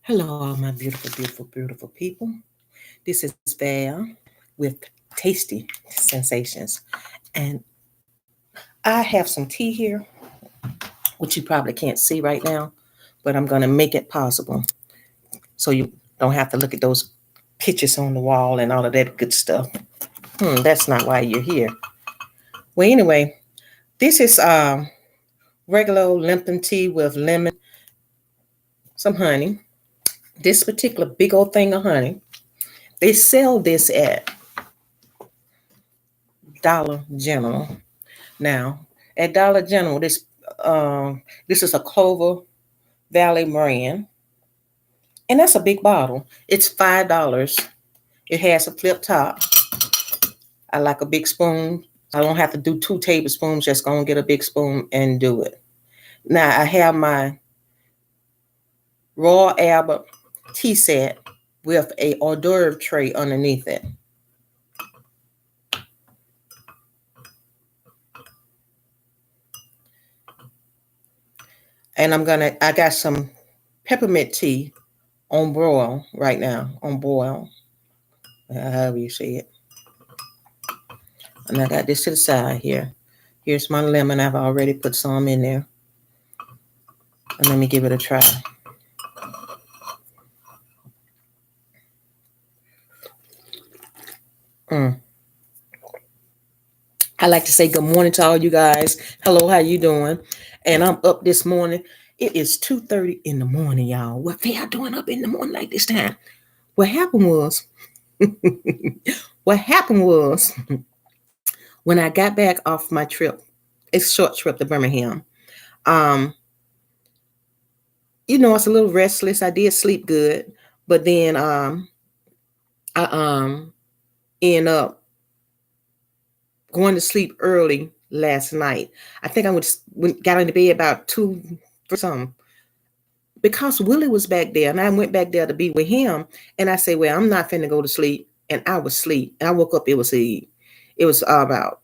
Hello, all my beautiful, beautiful, beautiful people. This is Val with Tasty Sensations. And I have some tea here, which you probably can't see right now, but I'm going to make it possible so you don't have to look at those pictures on the wall and all of that good stuff. That's not why you're here. Well, anyway, this is regular Lipton tea with lemon, some honey. This particular big old thing of honey, they sell this at Dollar General. Now, at Dollar General, this is a Clover Valley brand, and that's a big bottle. It's $5. It has a flip top. I like a big spoon. I don't have to do 2 tablespoons. Just gonna get a big spoon and do it. Now I have my Royal Albert tea set with a hors d'oeuvre tray underneath it. And I got some peppermint tea on boil right now, on boil, however you see it. And I got this to the side here. Here's my lemon. I've already put some in there. And let me give it a try. I like to say good morning to all you guys. Hello, how you doing? And I'm up this morning. It is 2:30 in the morning, y'all. What they are doing up in the morning like this time? What happened was, when I got back off my trip, it's a short trip to Birmingham. It's a little restless. I did sleep good, but then I end up going to sleep early last night. I think got into bed about 2 for something, because Willie was back there, and I went back there to be with him. And I said, well, I'm not finna go to sleep. And I was asleep. And I woke up, it was about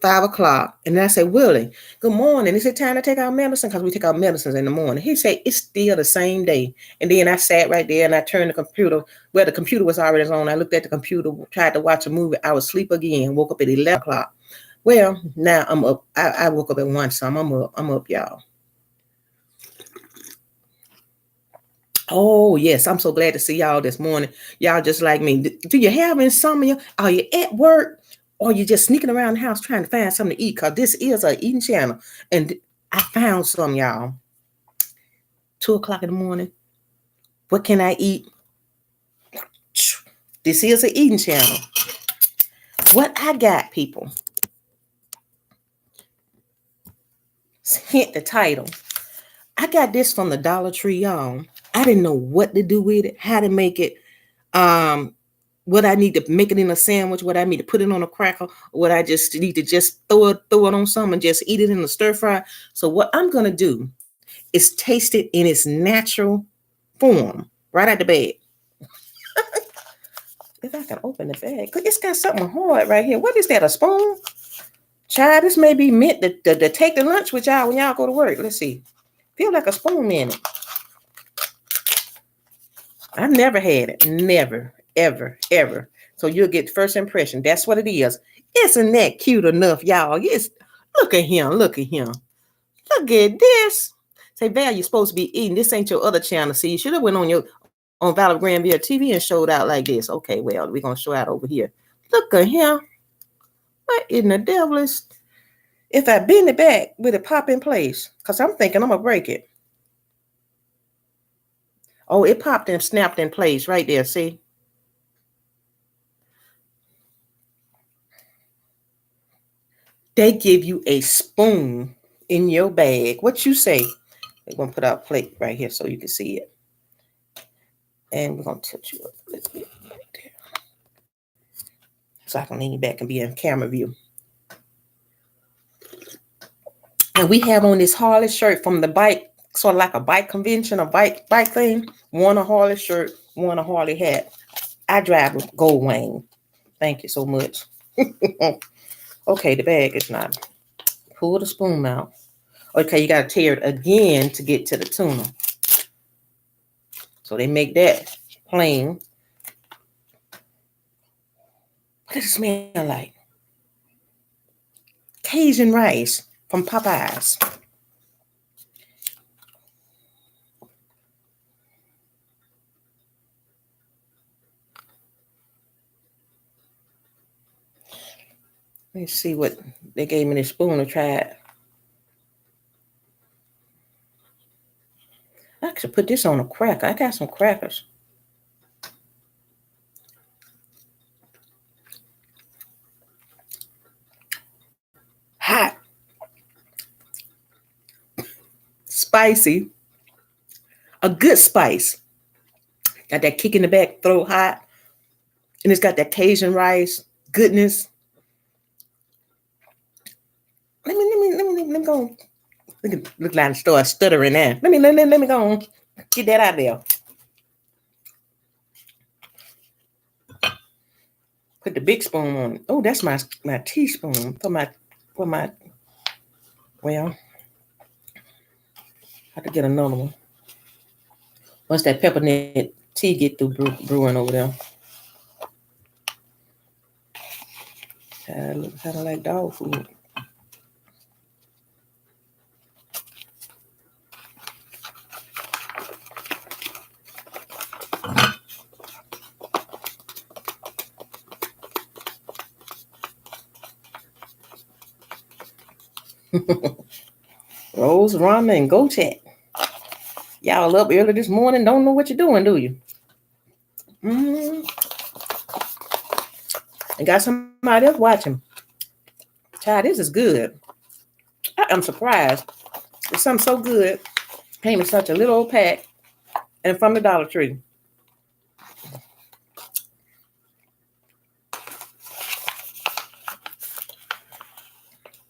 5 o'clock. And then I said, Willie, good morning. Is it time to take our medicine? Because we take our medicines in the morning. He said, it's still the same day. And then I sat right there and I turned the computer. Well, the computer was already on. I looked at the computer, tried to watch a movie. I was asleep again, woke up at 11 o'clock. Well, now I'm up. I woke up at 1, so I'm up, y'all. Oh, yes. I'm so glad to see y'all this morning. Y'all just like me. Do you have insomnia? Are you at work? Or you just sneaking around the house trying to find something to eat? Because this is an eating channel. And I found some, y'all. 2 o'clock in the morning. What can I eat? This is an eating channel. What I got, people. Hint the title. I got this from the Dollar Tree, y'all. I didn't know what to do with it, how to make it, what I need to make it in a sandwich, what I need to put it on a cracker, what I just need to just throw it on something and just eat it in a stir fry. So what I'm going to do is taste it in its natural form, right out the bag. If I can open the bag, it's got something hard right here. What is that, a spoon? Child, this may be meant to take the lunch with y'all when y'all go to work. Let's see. Feel like a spoon in it. I've never had it. Never, ever, ever. So you'll get first impression. That's what it is. Isn't that cute enough, y'all? Yes. Look at him. Look at him. Look at this. Say, Val, you're supposed to be eating. This ain't your other channel. See, you should have went on Valerie Granville TV and showed out like this. Okay, well, we're going to show out over here. Look at him. What in the devil is... If I bend it back, will it pop in place? Because I'm thinking I'm going to break it. Oh, it popped and snapped in place right there, see? They give you a spoon in your bag. What you say? We're going to put our plate right here so you can see it. And we're going to tilt you up a little bit right there. So I can lean back and be in camera view. And we have on this Harley shirt from the bike, sort of like a bike convention, a bike thing. One a Harley shirt, one a Harley hat. I drive with Gold Wayne. Thank you so much. Okay, the bag is not. Pull the spoon out. Okay, you got to tear it again to get to the tuna. So they make that plain. What does it smell like? Cajun rice from Popeyes. Let me see what they gave me this spoon to try it. I should put this on a cracker. I got some crackers. Hot. Spicy. A good spice. Got that kick in the back, throat hot. And it's got that Cajun rice goodness. Let me go. Look like I start stuttering now. Let me go on. Get that out there. Put the big spoon on it. Oh, that's my teaspoon for my well, I have to get another one. Once that peppermint tea get through brewing over there. Looks kind of like dog food. Rose, ramen, and go chat. Y'all up early this morning, don't know what you're doing, do you? And got somebody else watching. Child, this is good. I'm surprised. It's something so good. Came in such a little old pack and from the Dollar Tree.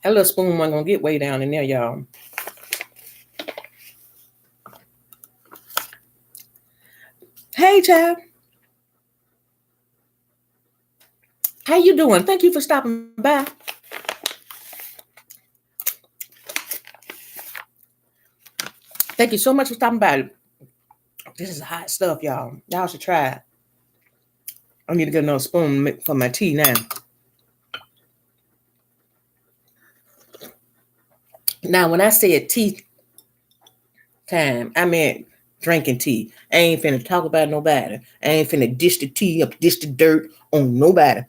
That little spoon wasn't gonna get way down in there, y'all. Hey, child. How you doing? Thank you for stopping by. Thank you so much for stopping by. This is hot stuff, y'all. Y'all should try it. I need to get another spoon for my tea now. Now, when I said tea time, I meant drinking tea. I ain't finna talk about nobody. I ain't finna dish the tea up, dish the dirt on nobody.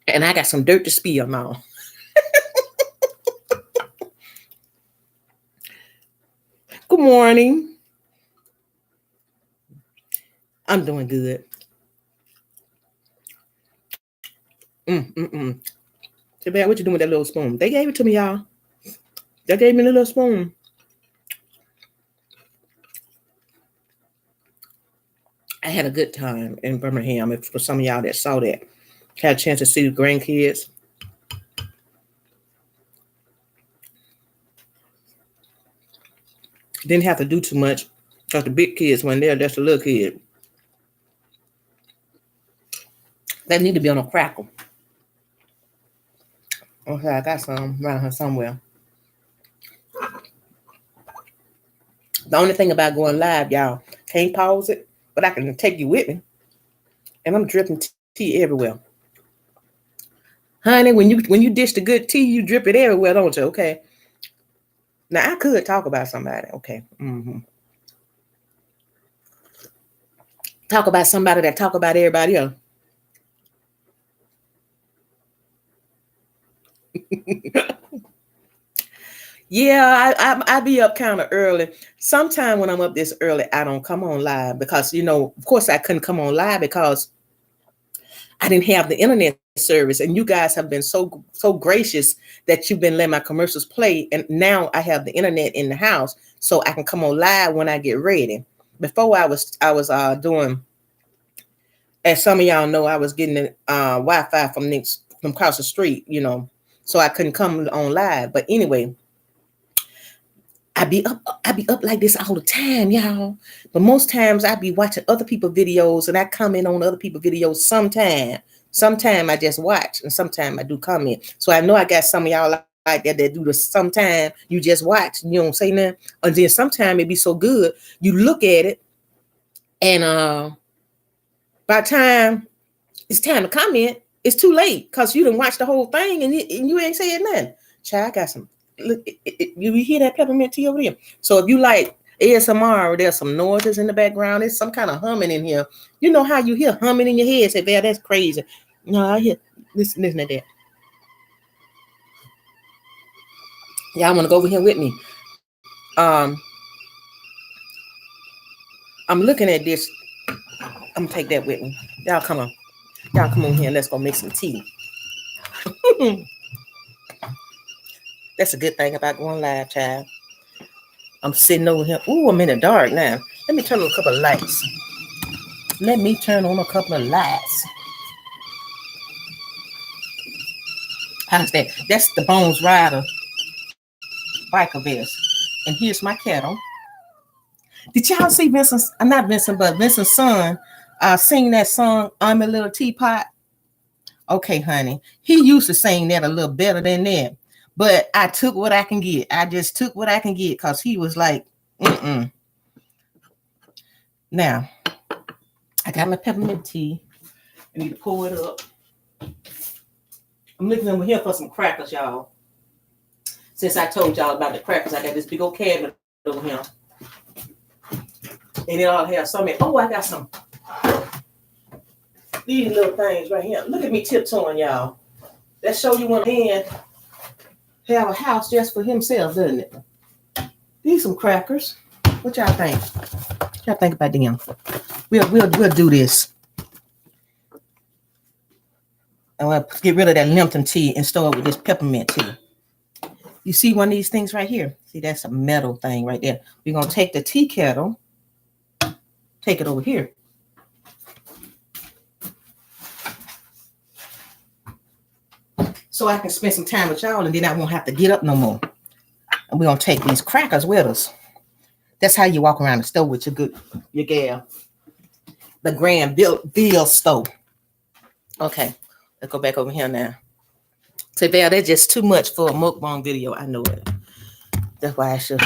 And I got some dirt to spill now. Good morning. I'm doing good. Too bad, what you doing with that little spoon? They gave it to me, y'all. They gave me a little spoon. I had a good time in Birmingham. For some of y'all that saw that, had a chance to see the grandkids. Didn't have to do too much because the big kids weren't there. That's the little kid. That need to be on a crackle. Okay, I got some around here somewhere. The only thing about going live, y'all, can't pause it, but I can take you with me. And I'm dripping tea everywhere. Honey, when you dish the good tea, you drip it everywhere, don't you? Okay. Now, I could talk about somebody. Okay. Talk about somebody that talk about everybody else. Yeah, I be up kind of early. Sometime when I'm up this early, I don't come on live because, of course I couldn't come on live because I didn't have the internet service. And you guys have been so gracious that you've been letting my commercials play. And now I have the internet in the house so I can come on live when I get ready. Before I was doing, as some of y'all know, I was getting the Wi-Fi from across the street, so I couldn't come on live. But anyway, I be up like this all the time, y'all. But most times I be watching other people's videos and I comment on other people's videos sometime. Sometime I just watch and sometime I do comment. So I know I got some of y'all like that do the sometime you just watch, you don't say nothing. And then sometime it be so good, you look at it And by the time it's time to comment, it's too late because you didn't watch the whole thing and you ain't saying nothing. Child, I got some. Look, you hear that peppermint tea over there? So if you like ASMR, there's some noises in the background. There's some kind of humming in here. You know how you hear humming in your head? Say, "Val, that's crazy." No, I hear listen to that. Y'all want to go over here with me? I'm looking at this. I'm gonna take that with me. Y'all come on. Y'all come on here and let's go make some tea. That's a good thing about going live, child. I'm sitting over here. Ooh, I'm in the dark now. Let me turn on a couple of lights. How's that? That's the Bones Rider biker vest. And here's my kettle. Did y'all see Vincent? Not Vincent, but Vincent's son sing that song, "I'm a Little Teapot"? Okay, honey. He used to sing that a little better than that. But I took what I can get. I just took what I can get because he was like, Now, I got my peppermint tea. I need to pour it up. I'm looking over here for some crackers, y'all. Since I told y'all about the crackers, I got this big old cabinet over here. And it all has some. Oh, I got some. These little things right here. Look at me tiptoeing, y'all. That show you one hand have a house just for himself, doesn't it? These some crackers. What y'all think? What y'all think about them? We'll do this. And we'll get rid of that Lipton tea and store it with this peppermint tea. You see one of these things right here? See, that's a metal thing right there. We're gonna take the tea kettle, take it over here. So I can spend some time with y'all and then I won't have to get up no more. And we're gonna take these crackers with us. That's how you walk around the store with your gal. The Granville stove. Okay, let's go back over here now. Say, Val, that's just too much for a mukbang video. I know it. That's why I should.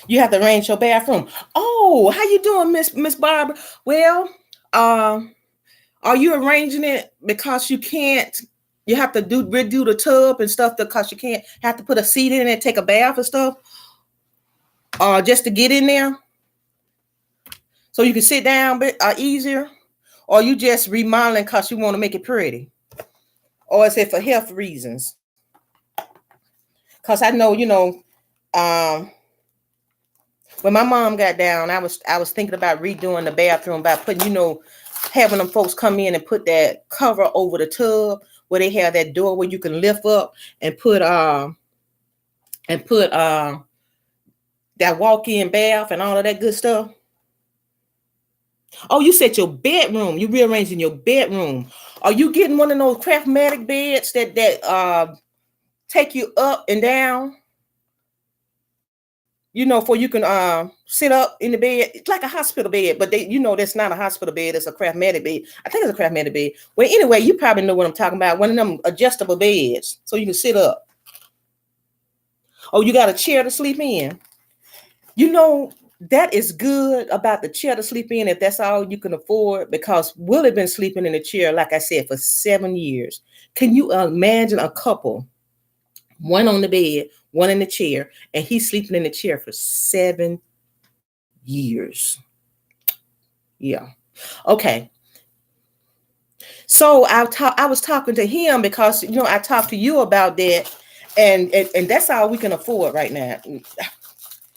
You have to arrange your bathroom. Oh, how you doing, Miss Barbara? Well, are you arranging it because you can't? You have to redo the tub and stuff because you can't have to put a seat in it, take a bath and stuff, just to get in there, so you can sit down easier, or you just remodeling because you want to make it pretty, or is it for health reasons? Because I know, when my mom got down, I was thinking about redoing the bathroom by putting, having them folks come in and put that cover over the tub where they have that door where you can lift up and put that walk-in bath and all of that good stuff. Oh, you said your bedroom. You rearranging your bedroom. Are you getting one of those Craftmatic beds that take you up and down? For you can sit up in the bed. It's like a hospital bed, but that's not a hospital bed. It's a Craftmatic bed. I think it's a Craftmatic bed. Well, anyway, you probably know what I'm talking about. One of them adjustable beds, so you can sit up. Oh, you got a chair to sleep in. That is good about the chair to sleep in if that's all you can afford, because Willie been sleeping in the chair, like I said, for 7 years. Can you imagine a couple, one on the bed, one in the chair, and he's sleeping in the chair for 7 years? Yeah. Okay. So I was talking to him because, I talked to you about that, and that's all we can afford right now.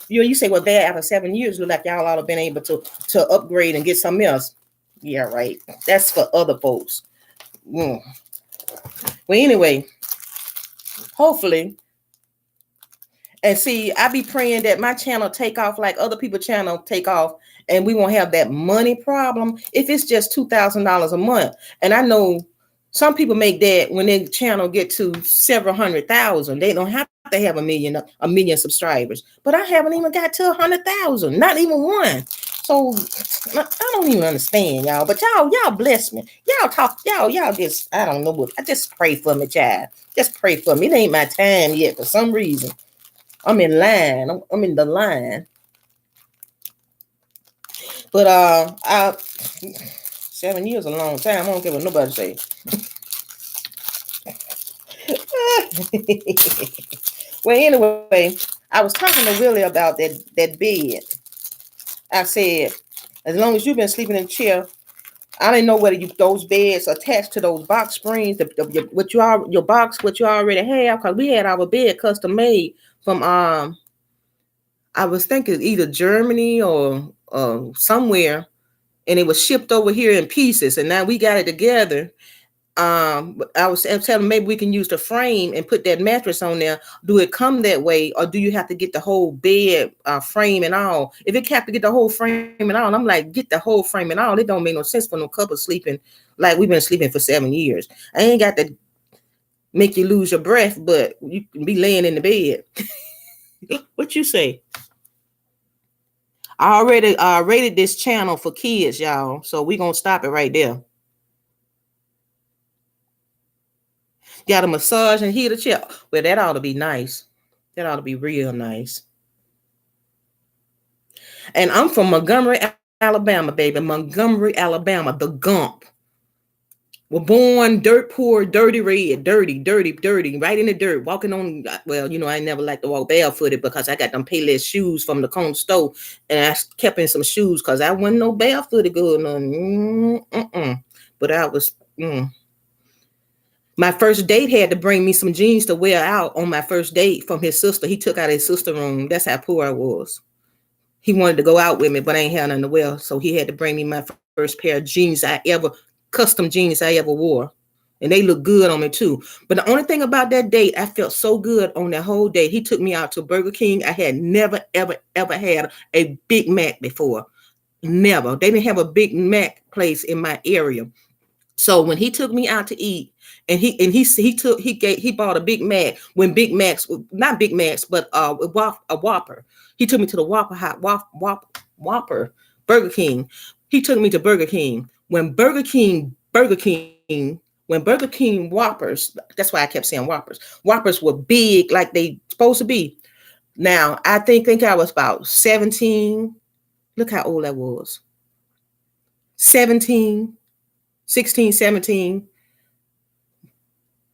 You say, well, there after 7 years, look like y'all ought to have been able to upgrade and get something else. Yeah, right. That's for other folks. Well, anyway, hopefully. And see, I be praying that my channel take off like other people's channel take off, and we won't have that money problem if it's just $2,000 a month. And I know some people make that when their channel get to several 100,000. They don't have to have a million subscribers. But I haven't even got to 100,000, not even one. So I don't even understand, y'all. But y'all bless me. Y'all just, I don't know what. I just pray for me, child. Just pray for me. It ain't my time yet for some reason. I'm in line. I'm in the line. But 7 years is a long time. I don't care what nobody say. Well, anyway, I was talking to Willie about that bed. I said, as long as you've been sleeping in the chair, I didn't know whether those beds attached to those box springs, what you already have, because we had our bed custom made from I was thinking either Germany or somewhere, and it was shipped over here in pieces, and now we got it together. I was telling maybe we can use the frame and put that mattress on there. Do it come that way, or do you have to get the whole bed frame and all? If it have to get the whole frame and all, I'm like, get the whole frame and all. It don't make no sense for no couple sleeping like we've been sleeping for 7 years. I ain't got to make you lose your breath, but you can be laying in the bed. What you say? I already rated this channel for kids, y'all, so we gonna stop it right there. Got a massage and heater chair. Well, that ought to be nice. That ought to be real nice. And I'm from Montgomery, Alabama, baby. Montgomery, Alabama, the Gump. We're born dirt poor, dirty red, dirty, right in the dirt. Walking on, well, I never like to walk barefooted because I got them Payless shoes from the corner store, and I kept in some shoes because I wasn't no barefooted going on. But I was. My first date had to bring me some jeans to wear out on my first date from his sister. He took out his sister's room. That's how poor I was. He wanted to go out with me, but I ain't had nothing to wear. So he had to bring me my first pair of jeans custom jeans I ever wore. And they look good on me too. But the only thing about that date, I felt so good on that whole day. He took me out to Burger King. I had never, ever, ever had a Big Mac before. Never. They didn't have a Big Mac place in my area. So when he took me out to eat, and he bought a Big Mac when Big Macs, not Big Macs, but a Whopper. He took me to the Whopper Burger King. He took me to Burger King. When Burger King Whoppers, that's why I kept saying Whoppers. Whoppers were big like they supposed to be. Now I think I was about 17. Look how old I was. 17. 16, 17.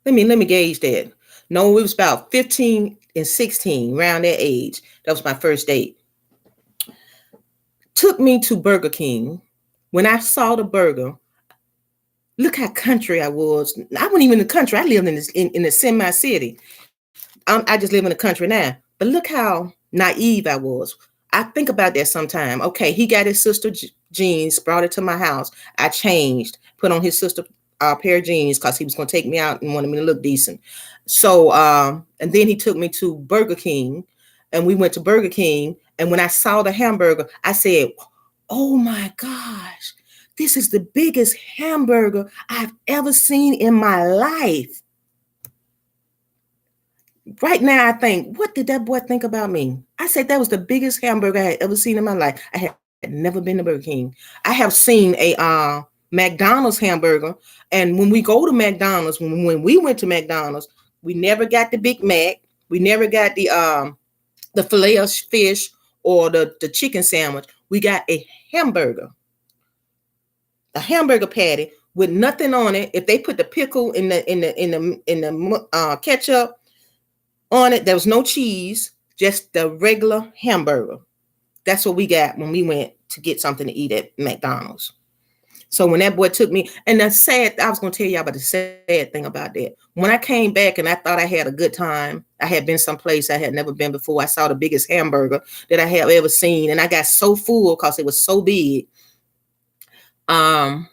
Let me gauge that. No, it was about 15 and 16, around that age. That was my first date. Took me to Burger King. When I saw the burger, look how country I was. I wasn't even in the country. I lived in the semi-city. I just live in the country now. But look how naive I was. I think about that sometime. Okay, he got his sister jeans, brought it to my house. I changed, put on his sister pair of jeans because he was going to take me out and wanted me to look decent. So, and then he took me to Burger King, and we went to Burger King. And when I saw the hamburger, I said, oh my gosh, this is the biggest hamburger I've ever seen in my life. Right now, I think, what did that boy think about me? I said that was the biggest hamburger I had ever seen in my life. I had never been to Burger King. I have seen a McDonald's hamburger, and when we go to McDonald's, when we went to McDonald's, we never got the Big Mac. We never got the filet of fish or the chicken sandwich. We got a hamburger patty with nothing on it. If they put the pickle in the ketchup on it, there was no cheese, just the regular hamburger. That's what we got when we went to get something to eat at McDonald's. So when that boy took me, and I was going to tell y'all about the sad thing about that. When I came back and I thought I had a good time, I had been someplace I had never been before. I saw the biggest hamburger that I have ever seen, and I got so full because it was so big. The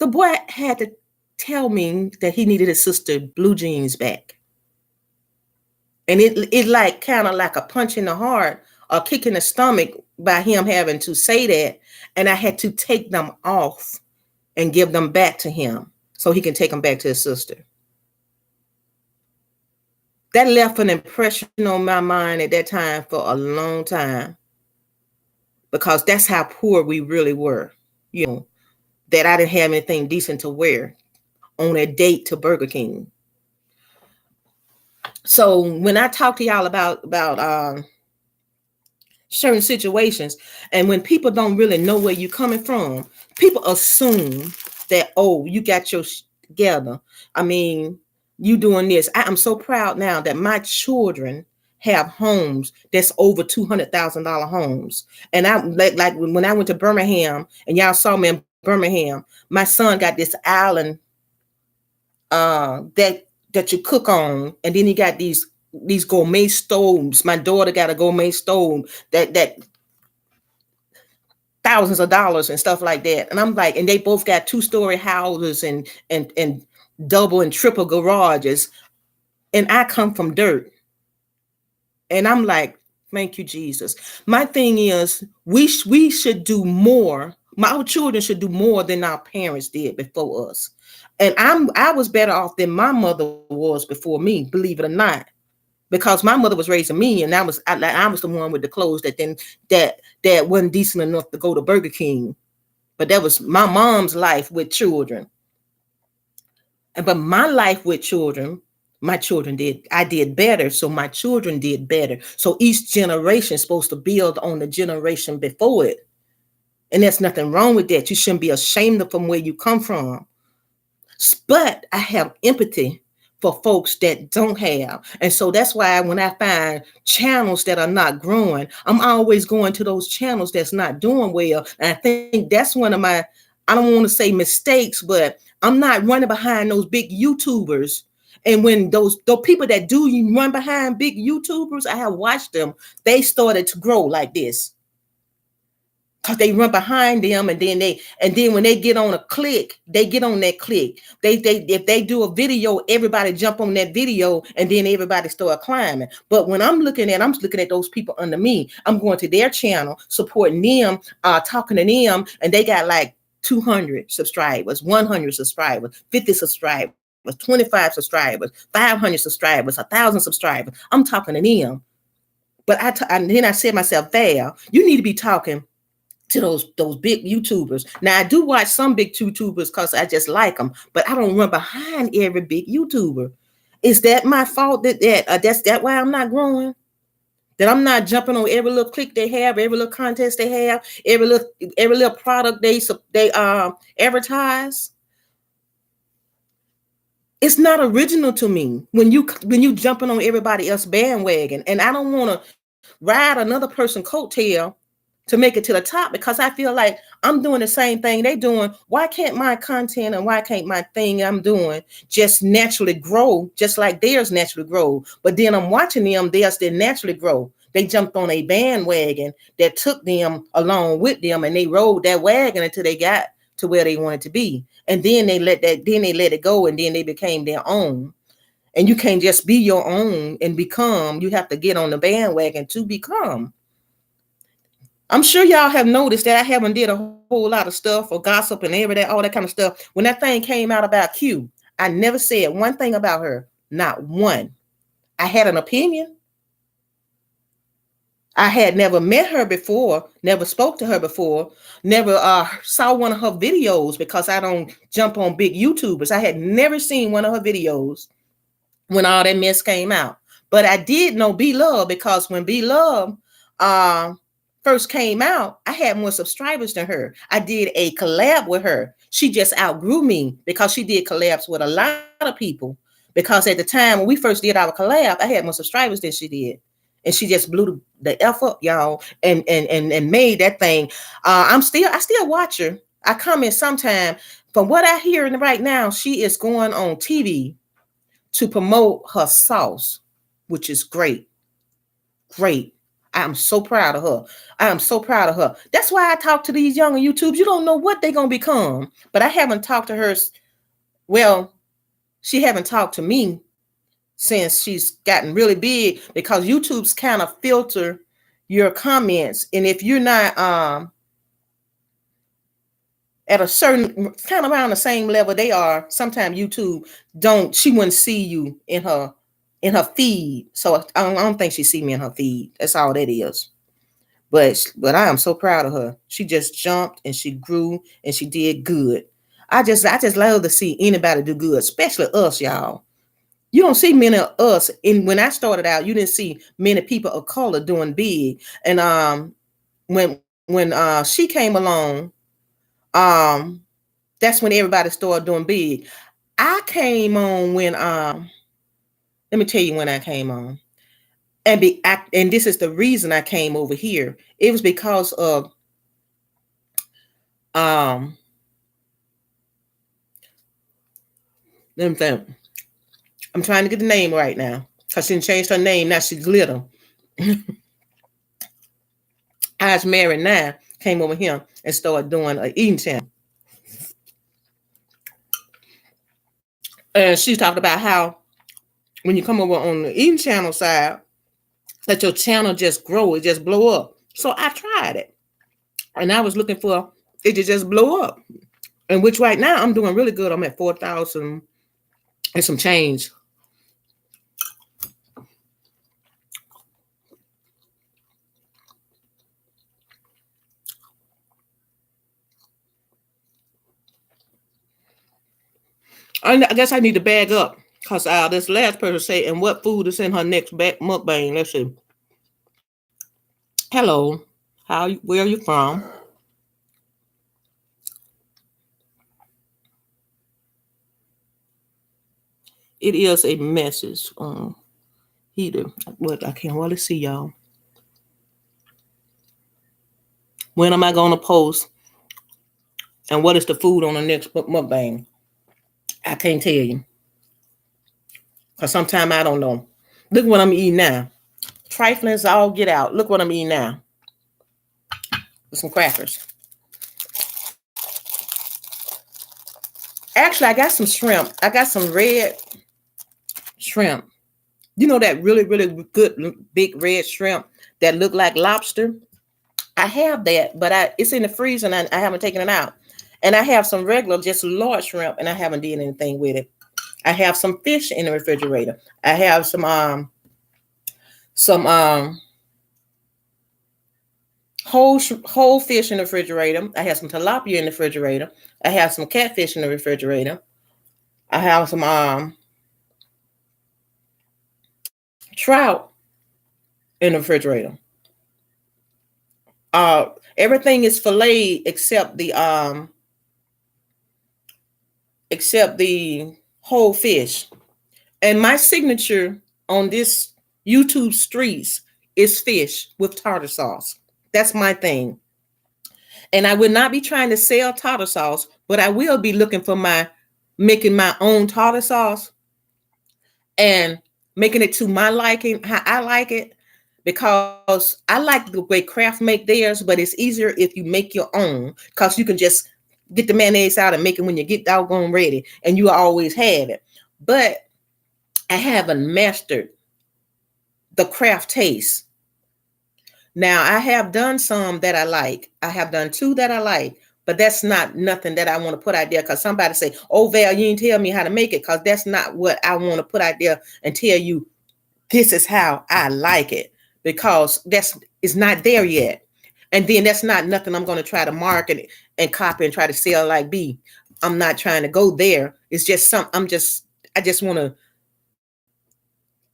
boy had to tell me that he needed his sister blue jeans back. And it like kind of like a punch in the heart or kick in the stomach by him having to say that. And I had to take them off and give them back to him so he can take them back to his sister. That left an impression on my mind at that time for a long time. because that's how poor we really were. You know, that I didn't have anything decent to wear on a date to Burger King. So when I talk to y'all about certain situations, and when people don't really know where you're coming from, people assume that, oh, you got your together. I mean, you doing this. I am so proud now that my children have homes that's over $200,000 homes. And I like when I went to Birmingham, and y'all saw me in Birmingham, my son got this island that you cook on, and then you got these gourmet stoves. My daughter got a gourmet stove that thousands of dollars and stuff like that. And I'm like, and they both got 2-story houses and double and triple garages. And I come from dirt. And I'm like, thank you, Jesus. My thing is, we should do more. Our children should do more than our parents did before us. And I was better off than my mother was before me, believe it or not, because my mother was raising me, and I was the one with the clothes that wasn't decent enough to go to Burger King. But that was my mom's life with children. But my life with children, I did better. So my children did better. So each generation is supposed to build on the generation before it. And there's nothing wrong with that. You shouldn't be ashamed of from where you come from. But I have empathy for folks that don't have. And so that's why when I find channels that are not growing, I'm always going to those channels that's not doing well. And I think that's one of my, I don't want to say mistakes, but I'm not running behind those big YouTubers. And when those people that do run behind big YouTubers, I have watched them, they started to grow like this. Because they run behind them, and then when they get on a click, they get on that click. They if they do a video, everybody jump on that video, and then everybody start climbing. But when I'm looking at those people under me, I'm going to their channel, supporting them, talking to them, and they got like 200 subscribers, 100 subscribers, 50 subscribers, 25 subscribers, 500 subscribers, 1,000 subscribers. I'm talking to them. But then I said to myself, Val, you need to be talking to those big YouTubers. Now I do watch some big YouTubers because I just like them, but I don't run behind every big YouTuber. Is that my fault that's why I'm not growing? That I'm not jumping on every little click they have, every little contest they have, every little product they advertise? It's not original to me when you jumping on everybody else bandwagon, and I don't want to ride another person's coattail to make it to the top, because I feel like I'm doing the same thing they doing. Why can't my content and why can't my thing I'm doing just naturally grow, just like theirs naturally grow? But then I'm watching them, theirs didn't naturally grow. They jumped on a bandwagon that took them along with them, and they rode that wagon until they got to where they wanted to be. And then they let it go, and then they became their own. And you can't just be your own and become. You have to get on the bandwagon to become. I'm sure y'all have noticed that I haven't did a whole lot of stuff or gossip and all that kind of stuff. When that thing came out about Q, I never said one thing about her. Not one. I had an opinion. I had never met her before, never spoke to her before, never saw one of her videos, because I don't jump on big YouTubers. I had never seen one of her videos when all that mess came out. But I did know B Love, because when B Love first came out, I had more subscribers than her. I did a collab with her. She just outgrew me, because she did collabs with a lot of people. Because at the time when we first did our collab, I had more subscribers than she did. And she just blew the F up, y'all, and made that thing. I still watch her. I comment sometime. From what I hear right now, she is going on TV to promote her sauce, which is great. Great. I'm so proud of her. I am so proud of her. That's why I talk to these younger YouTubers. You don't know what they're going to become. But I haven't talked to her. Well, she haven't talked to me since she's gotten really big, because YouTube's kind of filter your comments. And if you're not at a certain kind of around the same level they are, sometimes YouTube she wouldn't see you in her feed. So I don't think she see me in her feed. That's all that is. But I am so proud of her. She just jumped and she grew and she did good. I just love to see anybody do good, especially us, y'all. You don't see many of us. And when I started out, you didn't see many people of color doing big. And when she came along, um, that's when everybody started doing big. I came on when let me tell you when I came on. And this is the reason I came over here. It was because of um let me think. I'm trying to get the name right now. Because she changed her name. Now she's Glitter. I was married now. Came over here and started doing an eating channel. And she talked about how when you come over on the eating channel side, that your channel just grow, it just blow up. So I tried it. And I was looking for it to just blow up. And which right now I'm doing really good. I'm at 4,000 and some change. I guess I need to bag up because this last person said, and what food is in her next mukbang? Let's see. Hello, where are you from? It is a message. Heater. What I can't really see y'all. When am I going to post? And what is the food on the next mukbang? I can't tell you. Because sometimes I don't know. Look what I'm eating now. Trifling's all get out. Look what I'm eating now. With some crackers. Actually, I got some shrimp. I got some red shrimp. You know that really, really good big red shrimp that look like lobster? I have that, but it's in the freezer and I haven't taken it out. And I have some regular, just large shrimp, and I haven't done anything with it. I have some fish in the refrigerator. I have some whole fish in the refrigerator. I have some tilapia in the refrigerator. I have some catfish in the refrigerator. I have some trout in the refrigerator. Everything is filleted except the whole fish. And my signature on this YouTube streets is fish with tartar sauce. That's my thing. And I will not be trying to sell tartar sauce, but I will be looking for making my own tartar sauce and making it to my liking, how I like it, because I like the way Kraft make theirs, but it's easier if you make your own because you can just get the mayonnaise out and make it when you get doggone ready, and you always have it. But I haven't mastered the Kraft taste. Now, I have done some that I like. I have done 2 that I like, but that's not nothing that I want to put out there because somebody say, oh, Val, you didn't tell me how to make it, because that's not what I want to put out there and tell you this is how I like it, because it's not there yet. And then that's not nothing I'm going to try to market it and copy and try to sell like B. I'm not trying to go there. It's just I just want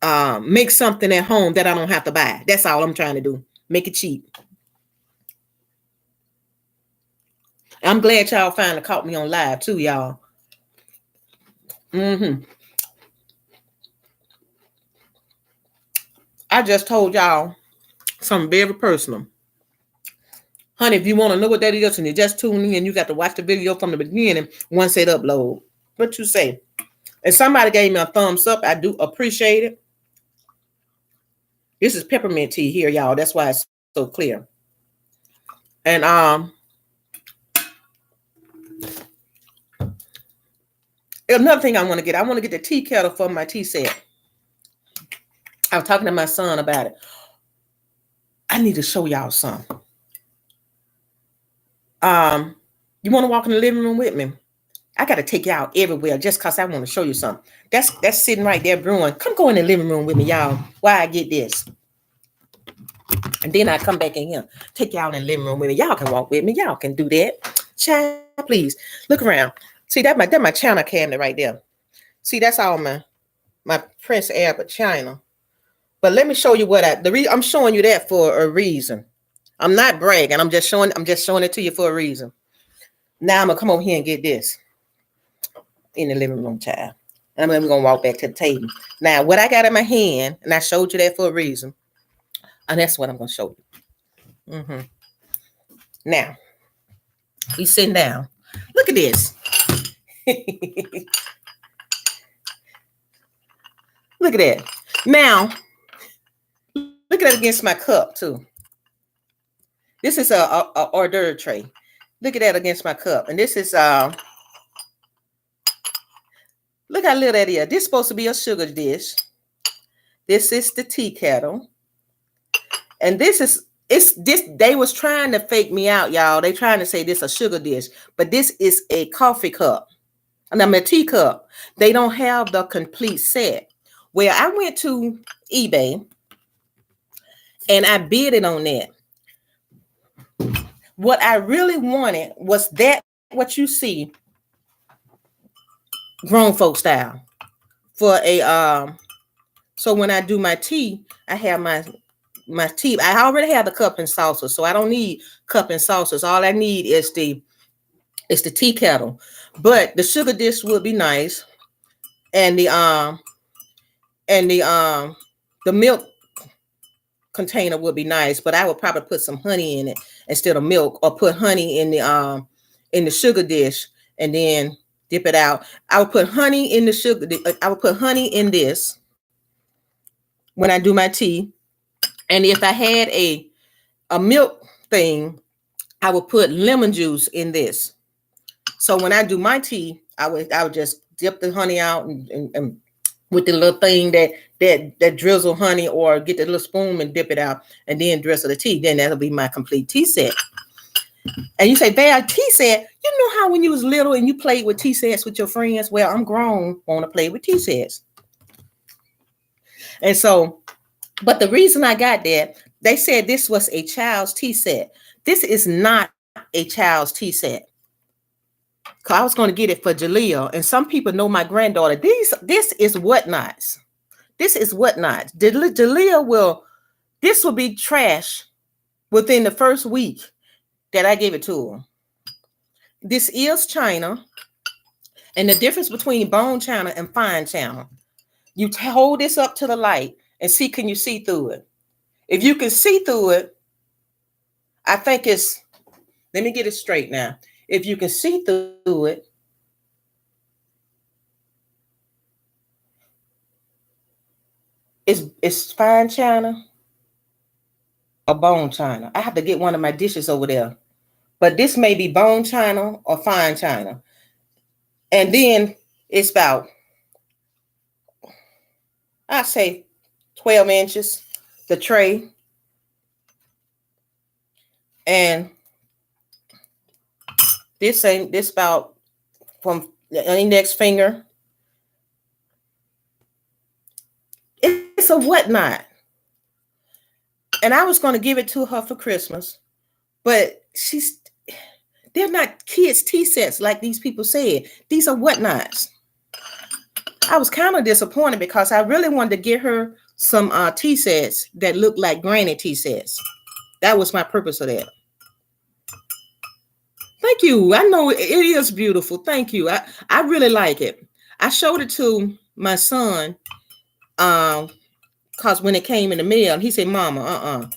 to make something at home that I don't have to buy. That's all I'm trying to do. Make it cheap. I'm glad y'all finally caught me on live too, y'all. I just told y'all something very personal. Honey, if you want to know what that is and you just tune in, you got to watch the video from the beginning once it upload. What you say? If somebody gave me a thumbs up, I do appreciate it. This is peppermint tea here, y'all. That's why it's so clear. And another thing I want to get the tea kettle for my tea set. I was talking to my son about it. I need to show y'all something. You want to walk in the living room with me? I got to take y'all everywhere just because I want to show you something. That's sitting right there brewing. Come go in the living room with me, y'all, while I get this. And then I come back in here, take y'all in the living room with me. Y'all can walk with me. Y'all can do that. Child, please look around. See that my china cabinet right there. See, that's all my Prince Albert china. But let me show you what I'm showing you that for a reason. I'm not bragging. I'm just showing it to you for a reason. Now I'm gonna come over here and get this in the living room, child. And I'm gonna walk back to the table. Now, what I got in my hand, and I showed you that for a reason, and that's what I'm gonna show you. Now, we sitting down. Look at this. Look at that. Now, look at it against my cup too. This is a hors d'oeuvre tray. Look at that against my cup. And this is look how little that is. This is supposed to be a sugar dish. This is the tea kettle. And this they was trying to fake me out, y'all. They trying to say this a sugar dish, but this is a coffee cup. And I'm a tea cup. They don't have the complete set. Well, I went to eBay and I bid it on that. What I really wanted was that what you see grown folk style for a so when I do my tea, I have my tea. I already have the cup and saucer, so I don't need cup and saucers. All I need is the tea kettle. But the sugar dish would be nice, and the milk container would be nice, but I would probably put some honey in it instead of milk, or put honey in the sugar dish and then dip it out. I would put honey in the sugar. I would put honey in this when I do my tea, and if I had a milk thing, I would put lemon juice in this. So when I do my tea, I would just dip the honey out and with the little thing that drizzle honey, or get the little spoon and dip it out and then drizzle the tea. Then that'll be my complete tea set. And you say, Val, tea set, you know how when you was little and you played with tea sets with your friends? Well, I'm grown, want to play with tea sets. And so, but the reason I got that, they said this was a child's tea set. This is not a child's tea set. Cause I was going to get it for Jalea, and some people know my granddaughter. This is whatnots. This is whatnots. Jalea this will be trash within the first week that I gave it to her. This is china, and the difference between bone china and fine china. You hold this up to the light and see, can you see through it? If you can see through it, I think it's, let me get it straight now. If you can see through it, it's fine china or bone china. I have to get one of my dishes over there. But this may be bone china or fine china. And then it's about, I say 12 inches, the tray. And this about from the index finger. It's a whatnot. And I was going to give it to her for Christmas, but they're not kids' tea sets like these people said. These are whatnots. I was kind of disappointed because I really wanted to get her some tea sets that look like granny tea sets. That was my purpose of that. Thank you. I know it is beautiful. Thank you. I really like it. I showed it to my son because when it came in the mail, he said, Mama,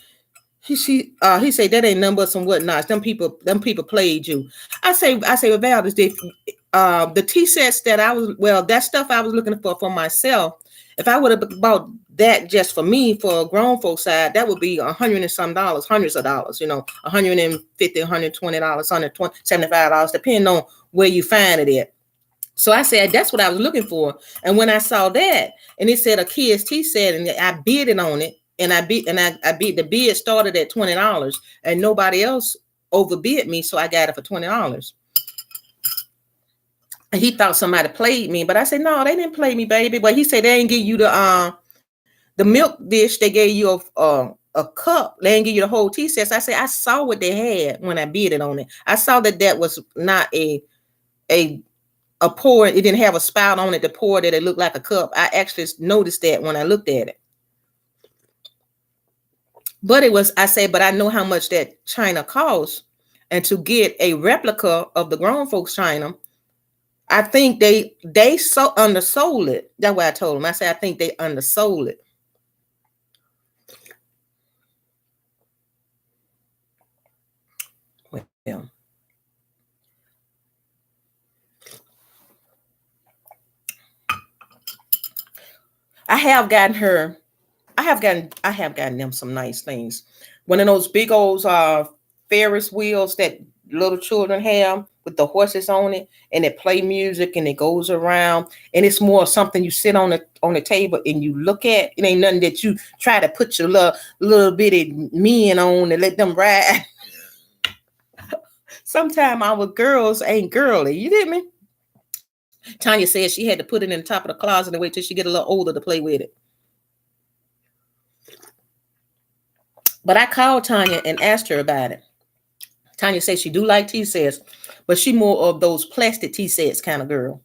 He said that ain't nothing but some whatnots. Them people played you. I say, well, Val, the tea sets that that stuff I was looking for myself. If I would have bought that just for me, for a grown folk side, that would be $100 and some dollars, hundreds of dollars, $150, $120, $175, depending on where you find it at. So I said, that's what I was looking for. And when I saw that, and it said a kid's tea set, and I bidded on it, and I beat the bid started at $20, and nobody else overbid me, so I got it for $20. And he thought somebody played me, but I said, no, they didn't play me, baby. But he said they didn't give you the milk dish. They gave you a a cup. They didn't give you the whole tea sets. I said, I saw what they had when I bid it on it. I saw that was not a pour. It didn't have a spout on it to pour that it looked like a cup. I actually noticed that when I looked at it. But it was, I say, but I know how much that china costs. And to get a replica of the grown folks china, I think they so undersold it. That's what I told them. I said, I think they undersold it. Well, I have gotten them some nice things. One of those big old Ferris wheels that little children have with the horses on it, and it play music and it goes around, and it's more something you sit on the table and you look at. It ain't nothing that you try to put your little bitty men on and let them ride. Sometimes our girls ain't girly. You get me? Tanya said she had to put it in the top of the closet and wait till she get a little older to play with it. But I called Tanya and asked her about it. Tanya said she do like tea sets, but she more of those plastic tea sets kind of girl.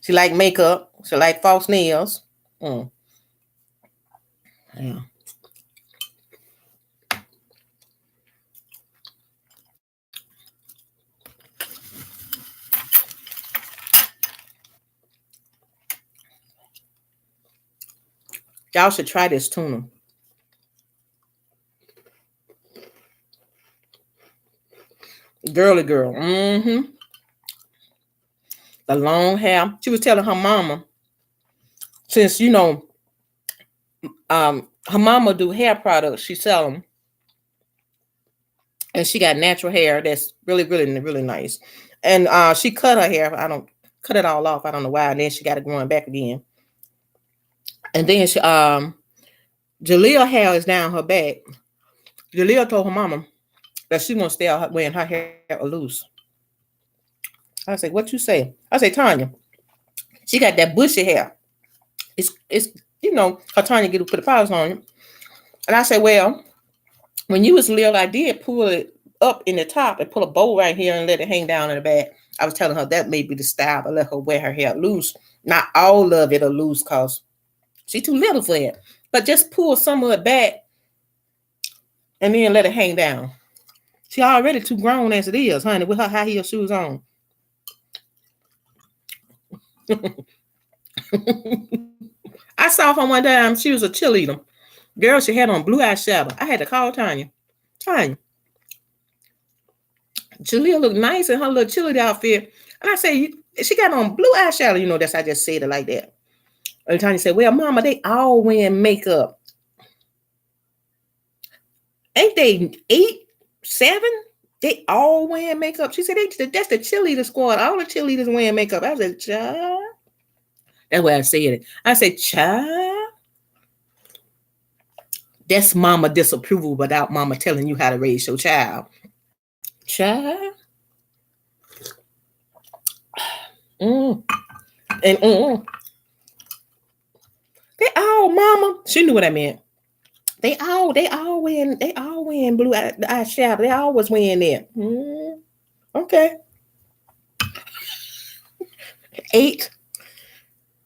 She like makeup. She like false nails. Yeah. Y'all should try this tuna. Girly girl. Mm-hmm. The long hair. She was telling her mama, since her mama do hair products, she sell them. And she got natural hair that's really, really, really nice. And she cut her hair. I don't cut it all off. I don't know why. And then she got it growing back again. And then she Jalea hair is down her back. Jalea told her mama that she wants to stay out wearing her hair loose. I say, what you say? I say, Tanya, she got that bushy hair. It's her Tanya get to put the powders on it. And I say, well, when you was little, I did pull it up in the top and pull a bow right here and let it hang down in the back. I was telling her that may be the style, but let her wear her hair loose. Not all of it are loose because she's too little for it. But just pull some of it back and then let it hang down. She already too grown as it is, honey, with her high heel shoes on. I saw her one time. She was a cheerleader. Girl, she had on blue eyeshadow. I had to call Tanya. Tanya, Jalea looked nice in her little cheerleader outfit. And I say, she got on blue eyeshadow. That's I just said it like that. And Tanya said, well, Mama, they all wearing makeup. Ain't they 8, 7? They all wearing makeup. She said, that's the cheerleader squad. All the cheerleaders wearing makeup. I said, child. That's why I said it. I said, child. That's mama disapproval without mama telling you how to raise your child. Child. And they all mama. She knew what I meant. They all wearing blue eyeshadow. They always wearing that. Okay. 8.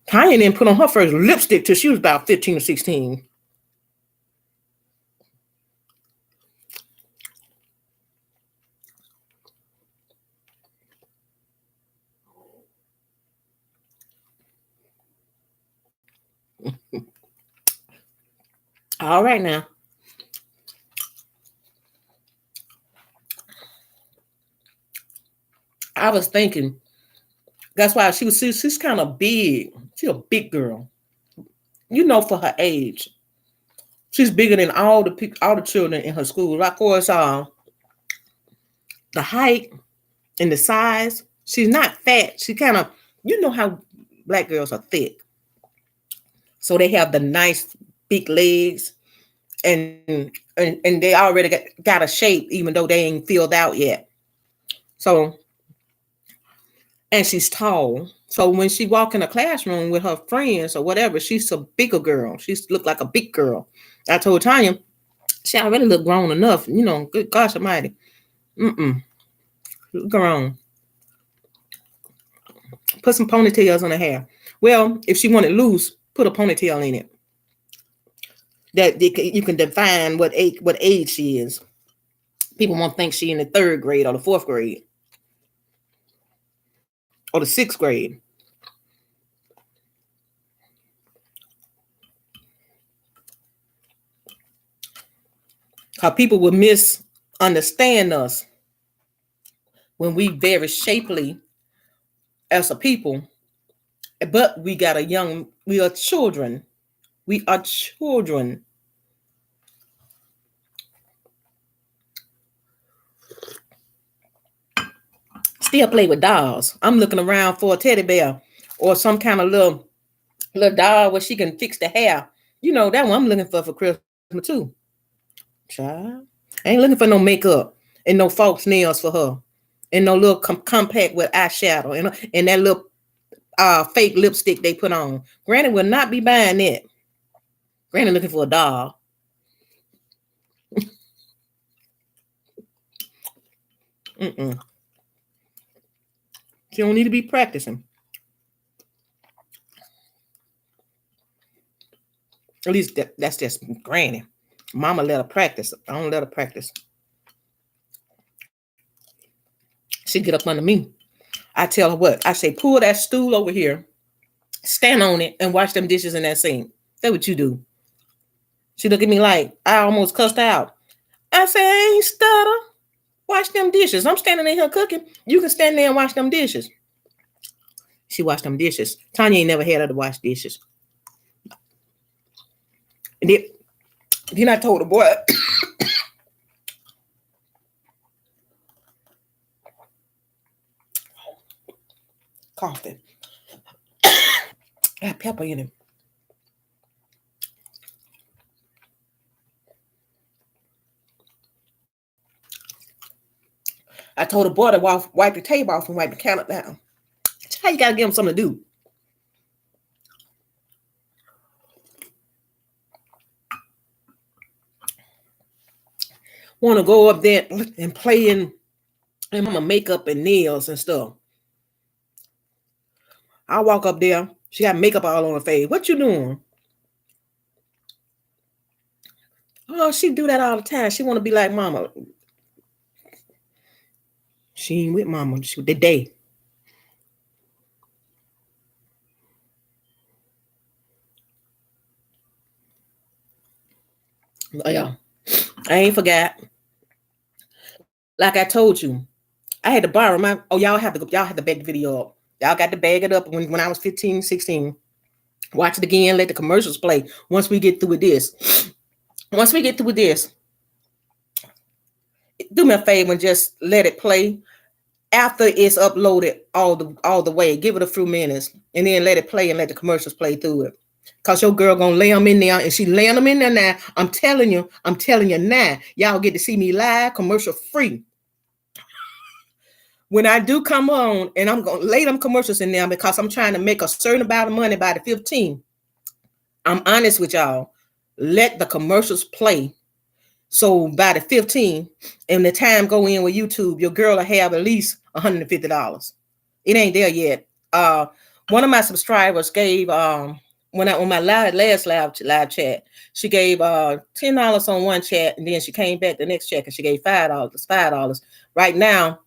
Tanya didn't put on her first lipstick till she was about 15 or 16. All right now. I was thinking, that's why she's kind of big. She's a big girl. For her age. She's bigger than all the children in her school. Like, of course, the height and the size. She's not fat. She kind of, how black girls are thick. So they have the nice big legs, and they already got a shape, even though they ain't filled out yet. So and she's tall. So when she walk in a classroom with her friends or whatever, she's a bigger girl. She look like a big girl. I told Tanya, she already look grown enough. You know, good gosh almighty. Grown. Put some ponytails on her hair. Well, if she wanted loose, put a ponytail in it. That you can define what age she is. People won't think she in the 3rd grade or the 4th grade or the 6th grade. How people will misunderstand us when we very shapely as a people, but we are children. We are children. Still play with dolls. I'm looking around for a teddy bear or some kind of little doll where she can fix the hair. You know, that one I'm looking for Christmas too. Child. I ain't looking for no makeup and no false nails for her. And no little compact with eyeshadow and that little fake lipstick they put on. Granny will not be buying that. Granny looking for a doll. She don't need to be practicing. At least that's just Granny. Mama let her practice. I don't let her practice. She get up under me. I tell her what? I say, pull that stool over here, stand on it, and wash them dishes in that sink. That's what you do. She look at me like I almost cussed out. I say, I ain't stutter. Wash them dishes. I'm standing in here cooking. You can stand there and wash them dishes. She washed them dishes. Tanya ain't never had her to wash dishes. And then I told the boy, coughing. Got pepper in it. I told the boy to wipe the table off and wipe the counter down. That's how you gotta give him something to do. Want to go up there and play in my makeup and nails and stuff. I walk up there. She got makeup all on her face. What you doing? Oh, she do that all the time. She want to be like mama. She ain't with mama. She with the day. Yeah, I ain't forgot. Like I told you, I had to borrow my. Oh, y'all have to bag the video up. Y'all got to bag it up when I was 15, 16. Watch it again. Let the commercials play. Once we get through with this, do me a favor and just let it play. After it's uploaded all the way, give it a few minutes and then let it play and let the commercials play through it. Cause your girl gonna lay them in there and she laying them in there now. I'm telling you now. Y'all get to see me live, commercial free. When I do come on, and I'm gonna lay them commercials in there because I'm trying to make a certain amount of money by the 15th. I'm honest with y'all. Let the commercials play. So by the 15th, and the time go in with YouTube, your girl will have at least $150. It ain't there yet. One of my subscribers gave on my last live chat, she gave $10 on one chat, and then she came back the next check and she gave $5. Right now,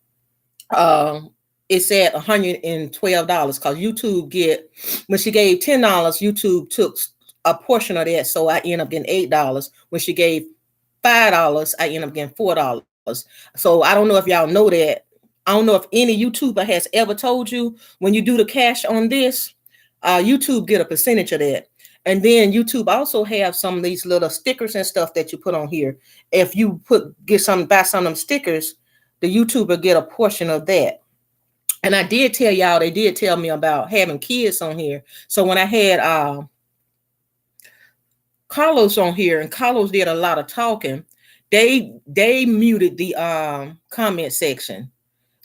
it's at $112 because YouTube when she gave $10, YouTube took a portion of that, so I end up getting $8. When she gave $5, I end up getting $4. So I don't know if y'all know that. I don't know if any YouTuber has ever told you when you do the cash on this, YouTube get a percentage of that. And then YouTube also have some of these little stickers and stuff that you put on here. If you buy some of them stickers, the YouTuber get a portion of that. And I did tell y'all, they did tell me about having kids on here. So when I had Carlos on here, and Carlos did a lot of talking, they muted the comment section.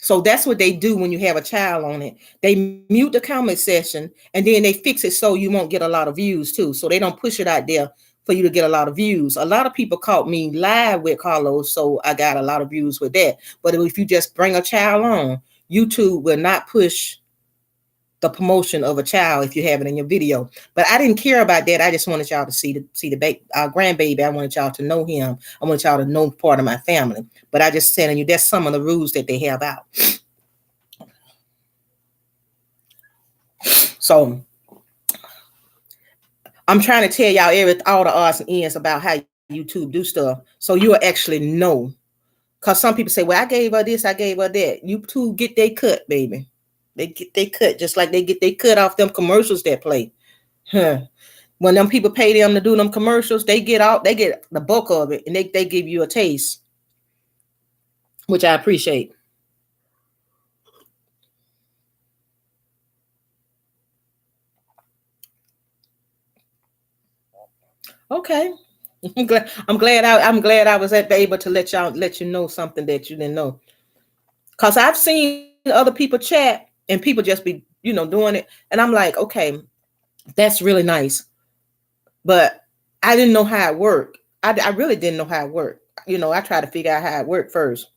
So that's what they do when you have a child on it. They mute the comment section and then they fix it so you won't get a lot of views too. So they don't push it out there for you to get a lot of views. A lot of people caught me live with Carlos, so I got a lot of views with that. But if you just bring a child on, YouTube will not push the promotion of a child if you have it in your video. But I didn't care about that. I just wanted y'all to see the grandbaby. I wanted y'all to know him. I want y'all to know part of my family. But I just telling you, that's some of the rules that they have out. So I'm trying to tell y'all all the odds and ends about how YouTube do stuff, so you'll actually know. Because some people say, well, I gave her this, I gave her that. YouTube get they cut, baby. They get they cut just like they get they cut off them commercials that play. When them people pay them to do them commercials, they get the bulk of it, and they give you a taste, which I appreciate. Okay. I'm glad I was able to let you know something that you didn't know. Cause I've seen other people chat and people just be, doing it. And I'm like, okay, that's really nice. But I didn't know how it worked. I really didn't know how it worked. I tried to figure out how it worked first.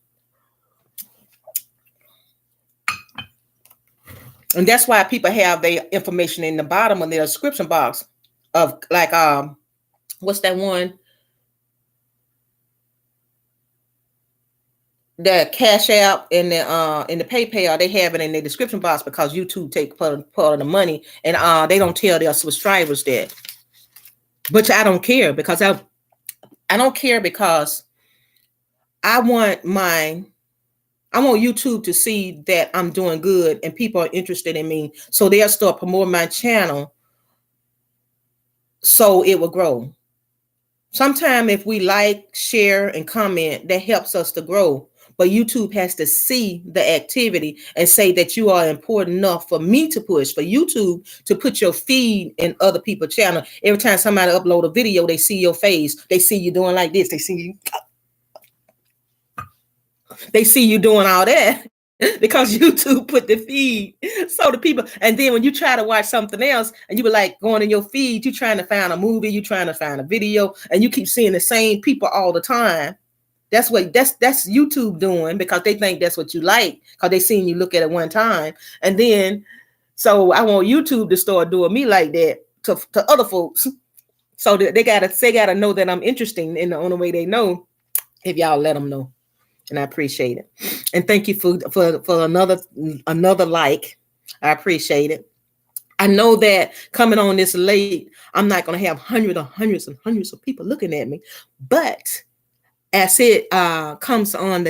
And that's why people have their information in the bottom of their description box of like, what's that one? The Cash App and the PayPal, they have it in their description box because YouTube take part of the money, and they don't tell their subscribers that. But I don't care because I don't care because I want YouTube to see that I'm doing good and people are interested in me, so they'll start promoting my channel so it will grow. Sometimes if we like, share, and comment, that helps us to grow. But YouTube has to see the activity and say that you are important enough for me to push, for YouTube to put your feed in other people's channel. Every time somebody upload a video, they see your face. They see you doing like this. They see you doing all that because YouTube put the feed. So the people, and then when you try to watch something else and you were like going in your feed, you're trying to find a movie, you're trying to find a video, and you keep seeing the same people all the time. That's YouTube doing because they think that's what you like because they seen you look at it one time. And then, so I want YouTube to start doing me like that to other folks. So they gotta know that I'm interesting in the only way they know if y'all let them know. And I appreciate it. And thank you for another like. I appreciate it. I know that coming on this late, I'm not going to have hundreds and hundreds of people looking at me, but as it comes on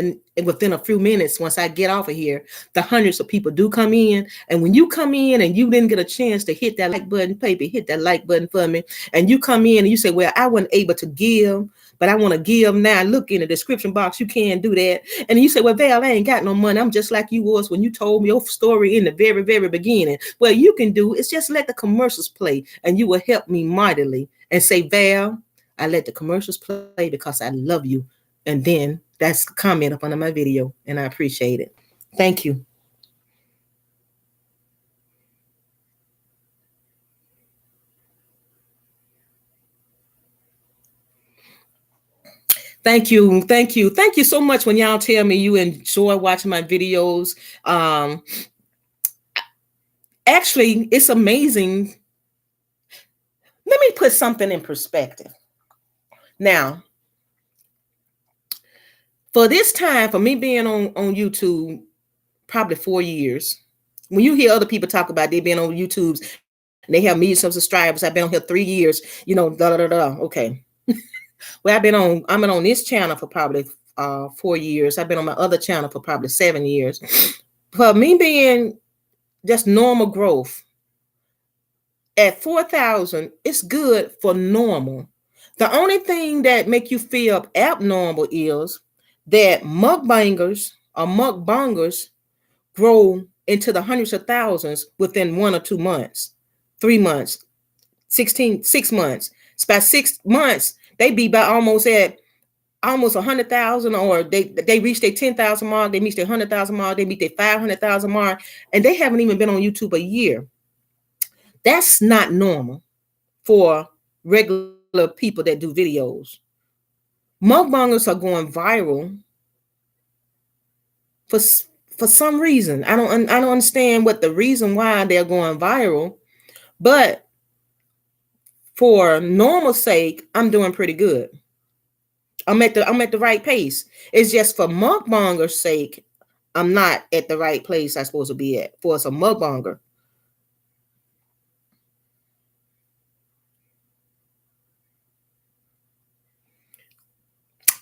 within a few minutes, once I get off of here, the hundreds of people do come in. And when you come in and you didn't get a chance to hit that like button, baby, hit that like button for me. And you come in and you say, well, I wasn't able to give, but I want to give now. Look in the description box. You can do that. And you say, well, Val, I ain't got no money. I'm just like you was when you told me your story in the very, very beginning. Well, you can do is just let the commercials play and you will help me mightily and say, Val, I let the commercials play because I love you. And then that's a comment up under my video, and I appreciate it. Thank you. Thank you. Thank you. Thank you so much when y'all tell me you enjoy watching my videos. Actually, it's amazing. Let me put something in perspective. Now, for this time, for me being on YouTube, probably 4 years, when you hear other people talk about they being on YouTube's, and they have millions of subscribers, I've been on here 3 years, okay. Well, I've been on this channel for probably 4 years. I've been on my other channel for probably 7 years. For me being just normal growth, at 4,000, it's good for normal. The only thing that make you feel abnormal is that mukbangers or mukbangers grow into the hundreds of thousands within 1 or 2 months, 3 months, 6 months. It's about 6 months. They be by almost at almost 100,000, or they reach their 10,000 mark, they reach their 100,000 mark, they meet their 500,000 mark, and they haven't even been on YouTube a year. That's not normal for regular people that do videos. Mukbangers are going viral for some reason. I don't understand what the reason why they're going viral, but for normal sake, I'm doing pretty good. I'm at the right pace. It's just for mukbangers' sake, I'm not at the right place I'm supposed to be at for as a mukbanger.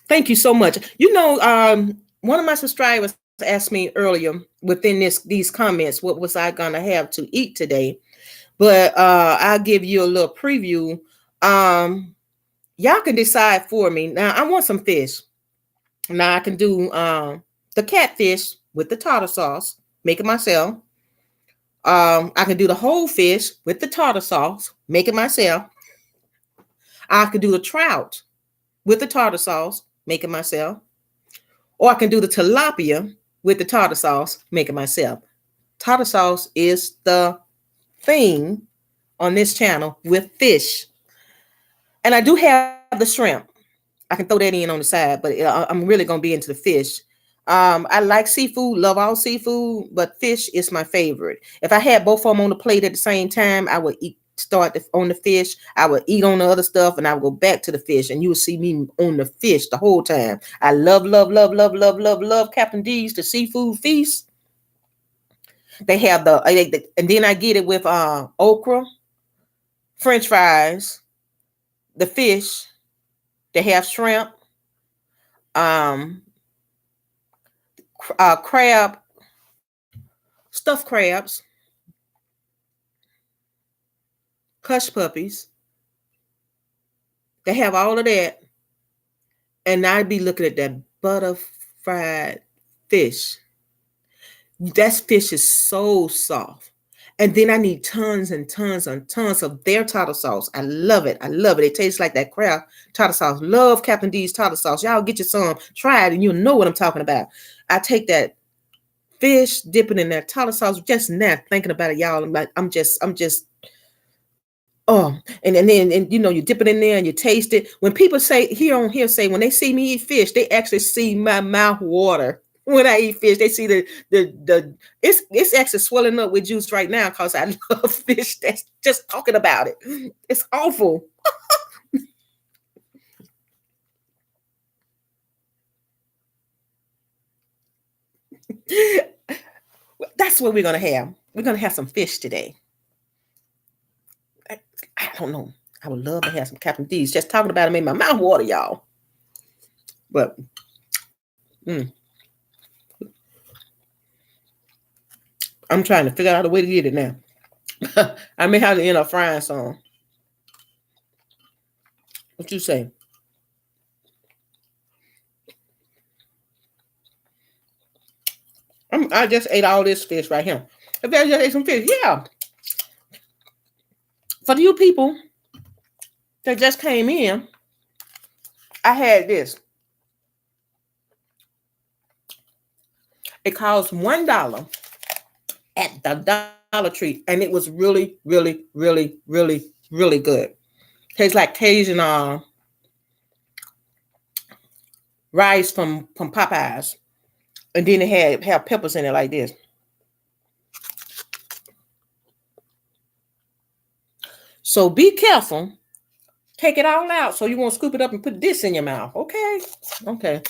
Thank you so much. One of my subscribers asked me earlier within these comments, what was I gonna have to eat today? But I'll give you a little preview. Y'all can decide for me. Now I want some fish. Now I can do the catfish with the tartar sauce, make it myself. I can do the whole fish with the tartar sauce, make it myself. I can do the trout with the tartar sauce, make it myself. Or I can do the tilapia with the tartar sauce, make it myself. Tartar sauce is the thing on this channel with fish. And I do have the shrimp. I can throw that in on the side, but I'm really going to be into the fish. I like seafood, love all seafood, but fish is my favorite. If I had both of them on the plate at the same time, I would start on the fish, I would eat on the other stuff, and I would go back to the fish, and you would see me on the fish the whole time. I love Captain D's, the seafood feast. They have and then I get it with okra, French fries, the fish. They have shrimp, crab, stuffed crabs, hush puppies. They have all of that. And I'd be looking at that butter fried fish. That fish is so soft. And then I need tons and tons and tons of their tartar sauce. I love it. I love it. It tastes like that crab tartar sauce. Love Captain D's tartar sauce. Y'all get you some. Try it and you'll know what I'm talking about. I take that fish, dip it in that tartar sauce. Just now thinking about it, y'all. I'm just oh, and then you dip it in there and you taste it. When people say when they see me eat fish, they actually see my mouth water. When I eat fish, they see it's actually swelling up with juice right now because I love fish. That's just talking about it. It's awful. That's what we're gonna have. We're gonna have some fish today. I don't know. I would love to have some Captain D's. Just talking about it made my mouth water, y'all. But I'm trying to figure out a way to get it now. I may have to end up frying some. What you say? I just ate all this fish right here. If I just ate some fish, yeah. For you people that just came in, I had this. It cost $1 at the Dollar Tree, and it was really, really, really, really, really good. Tastes like Cajun rice from Popeyes, and then it had peppers in it like this. So be careful. Take it all out so you won't scoop it up and put this in your mouth. Okay. Okay.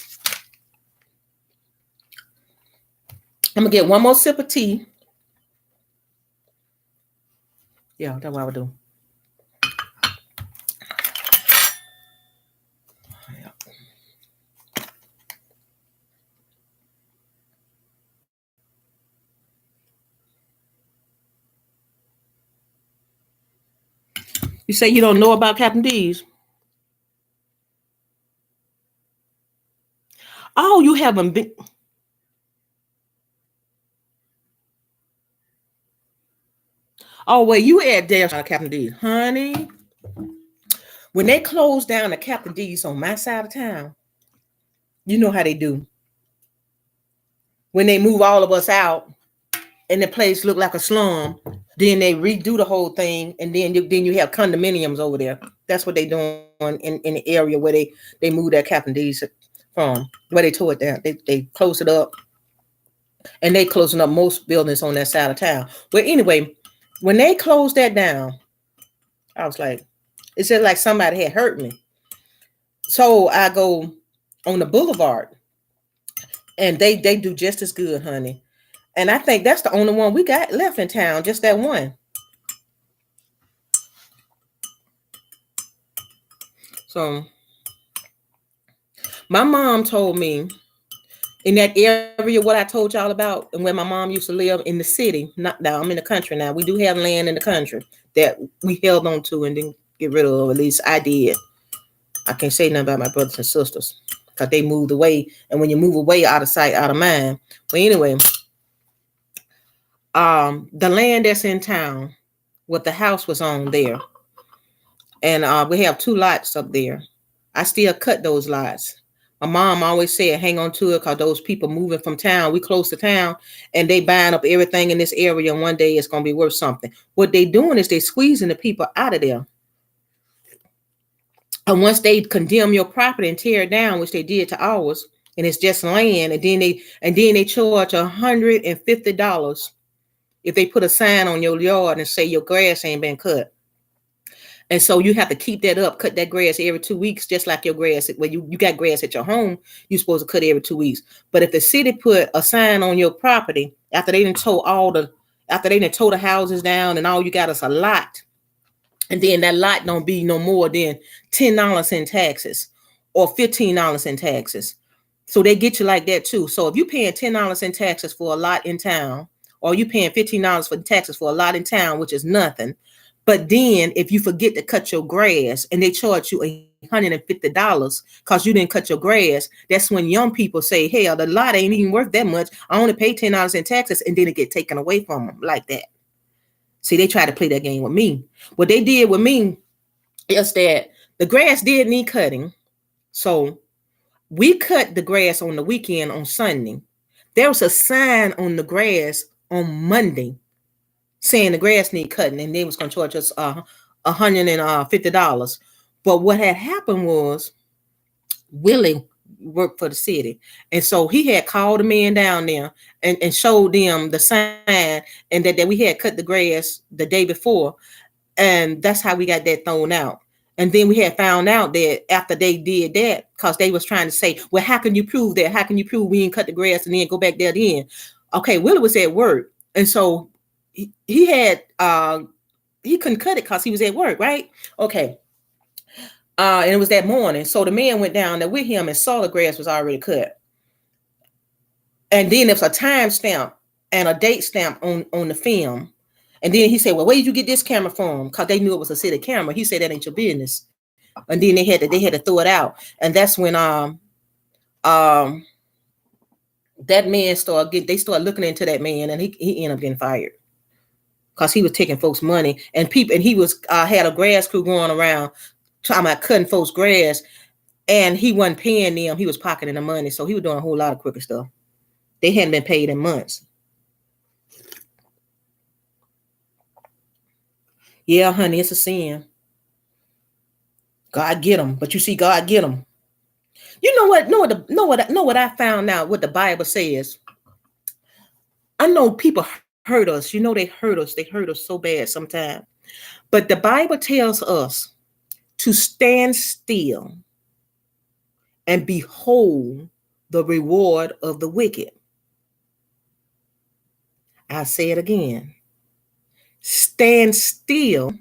I'm going to get one more sip of tea. Yeah, that's what I would do. You say you don't know about Captain D's? Oh, you haven't been. Oh, wait, you at there, Captain D's. Honey, when they closed down the Captain D's on my side of town, You know how they do. When they move all of us out and the place look like a slum, then they redo the whole thing, and then you have condominiums over there. That's what they doing in the area where they moved that Captain D's from, where they tore it down. They closed it up, and they closing up most buildings on that side of town. But anyway, when they closed that down, I was like, it's just like somebody had hurt me. So I go on the boulevard, and they do just as good, honey. And I think that's the only one we got left in town, just that one. So my mom told me in that area what I told y'all about, and where my mom used to live in the city. Not now, I'm in the country now. We do have land in the country that we held on to and didn't get rid of. At least I did. I can't say nothing about my brothers and sisters because they moved away. And when you move away, out of sight, out of mind. But anyway, the land that's in town, what the house was on there, and we have 2 lots up there. I still cut those lots. My mom always said, hang on to it, because those people moving from town, we close to town, and they buying up everything in this area, and one day it's going to be worth something. What they doing is they squeezing the people out of there. And once they condemn your property and tear it down, which they did to ours, and it's just land, and then they charge $150 if they put a sign on your yard and say your grass ain't been cut. And so you have to keep that up, cut that grass every 2 weeks, just like your grass. When you got grass at your home, you're supposed to cut every 2 weeks. But if the city put a sign on your property after they done tore the houses down, and all you got is a lot, and then that lot don't be no more than $10 in taxes or $15 in taxes. So they get you like that too. So if you're paying $10 in taxes for a lot in town, or you paying $15 for taxes for a lot in town, which is nothing. But then if you forget to cut your grass and they charge you $150 because you didn't cut your grass, that's when young people say, hell, the lot ain't even worth that much. I only pay $10 in taxes, and then it get taken away from them like that. See, they try to play that game with me. What they did with me is that the grass did need cutting. So we cut the grass on the weekend on Sunday. There was a sign on the grass on Monday saying the grass need cutting, and they was going to charge us $150. But what had happened was Willie worked for the city, and so he had called the man down there and showed them the sign, and that we had cut the grass the day before, and that's how we got that thrown out. And then we had found out that after they did that, because they was trying to say, well, how can you prove that? How can you prove we didn't cut the grass and then go back there then? Okay, Willie was at work, and so he had he couldn't cut it because he was at work, right? Okay. And it was that morning. So the man went down there with him and saw the grass was already cut. And then there was a time stamp and a date stamp on the film. And then he said, well, where did you get this camera from? Because they knew it was a city camera. He said, that ain't your business. And then they had to throw it out. And that's when that man they started looking into that man, and he ended up getting fired. Because he was taking folks' money, and he was had a grass crew going around talking about cutting folks' grass, and he wasn't paying them. He was pocketing the money, so he was doing a whole lot of crooked stuff. They hadn't been paid in months. Yeah, honey, it's a sin. God get them, but you see, God get them. You know what? Know what I found out. What the Bible says. I know people hurt us. You know they hurt us. They hurt us so bad sometimes. But the Bible tells us to stand still and behold the reward of the wicked. I say it again. Stand still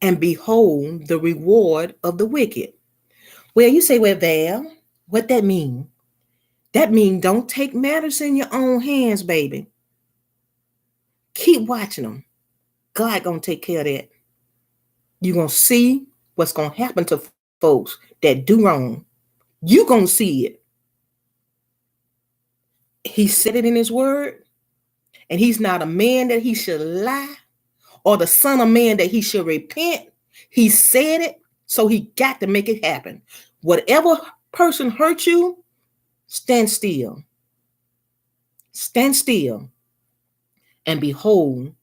and behold the reward of the wicked. Well, you say, well, Val, what that mean? That mean don't take matters in your own hands, baby. Keep watching them. God gonna take care of that. You're gonna see what's gonna happen to folks that do wrong. You're gonna see it. He said it in his word, and he's not a man that he should lie, or the son of man that he should repent. He said it, so he got to make it happen. Whatever person hurt you, stand still. Stand still and behold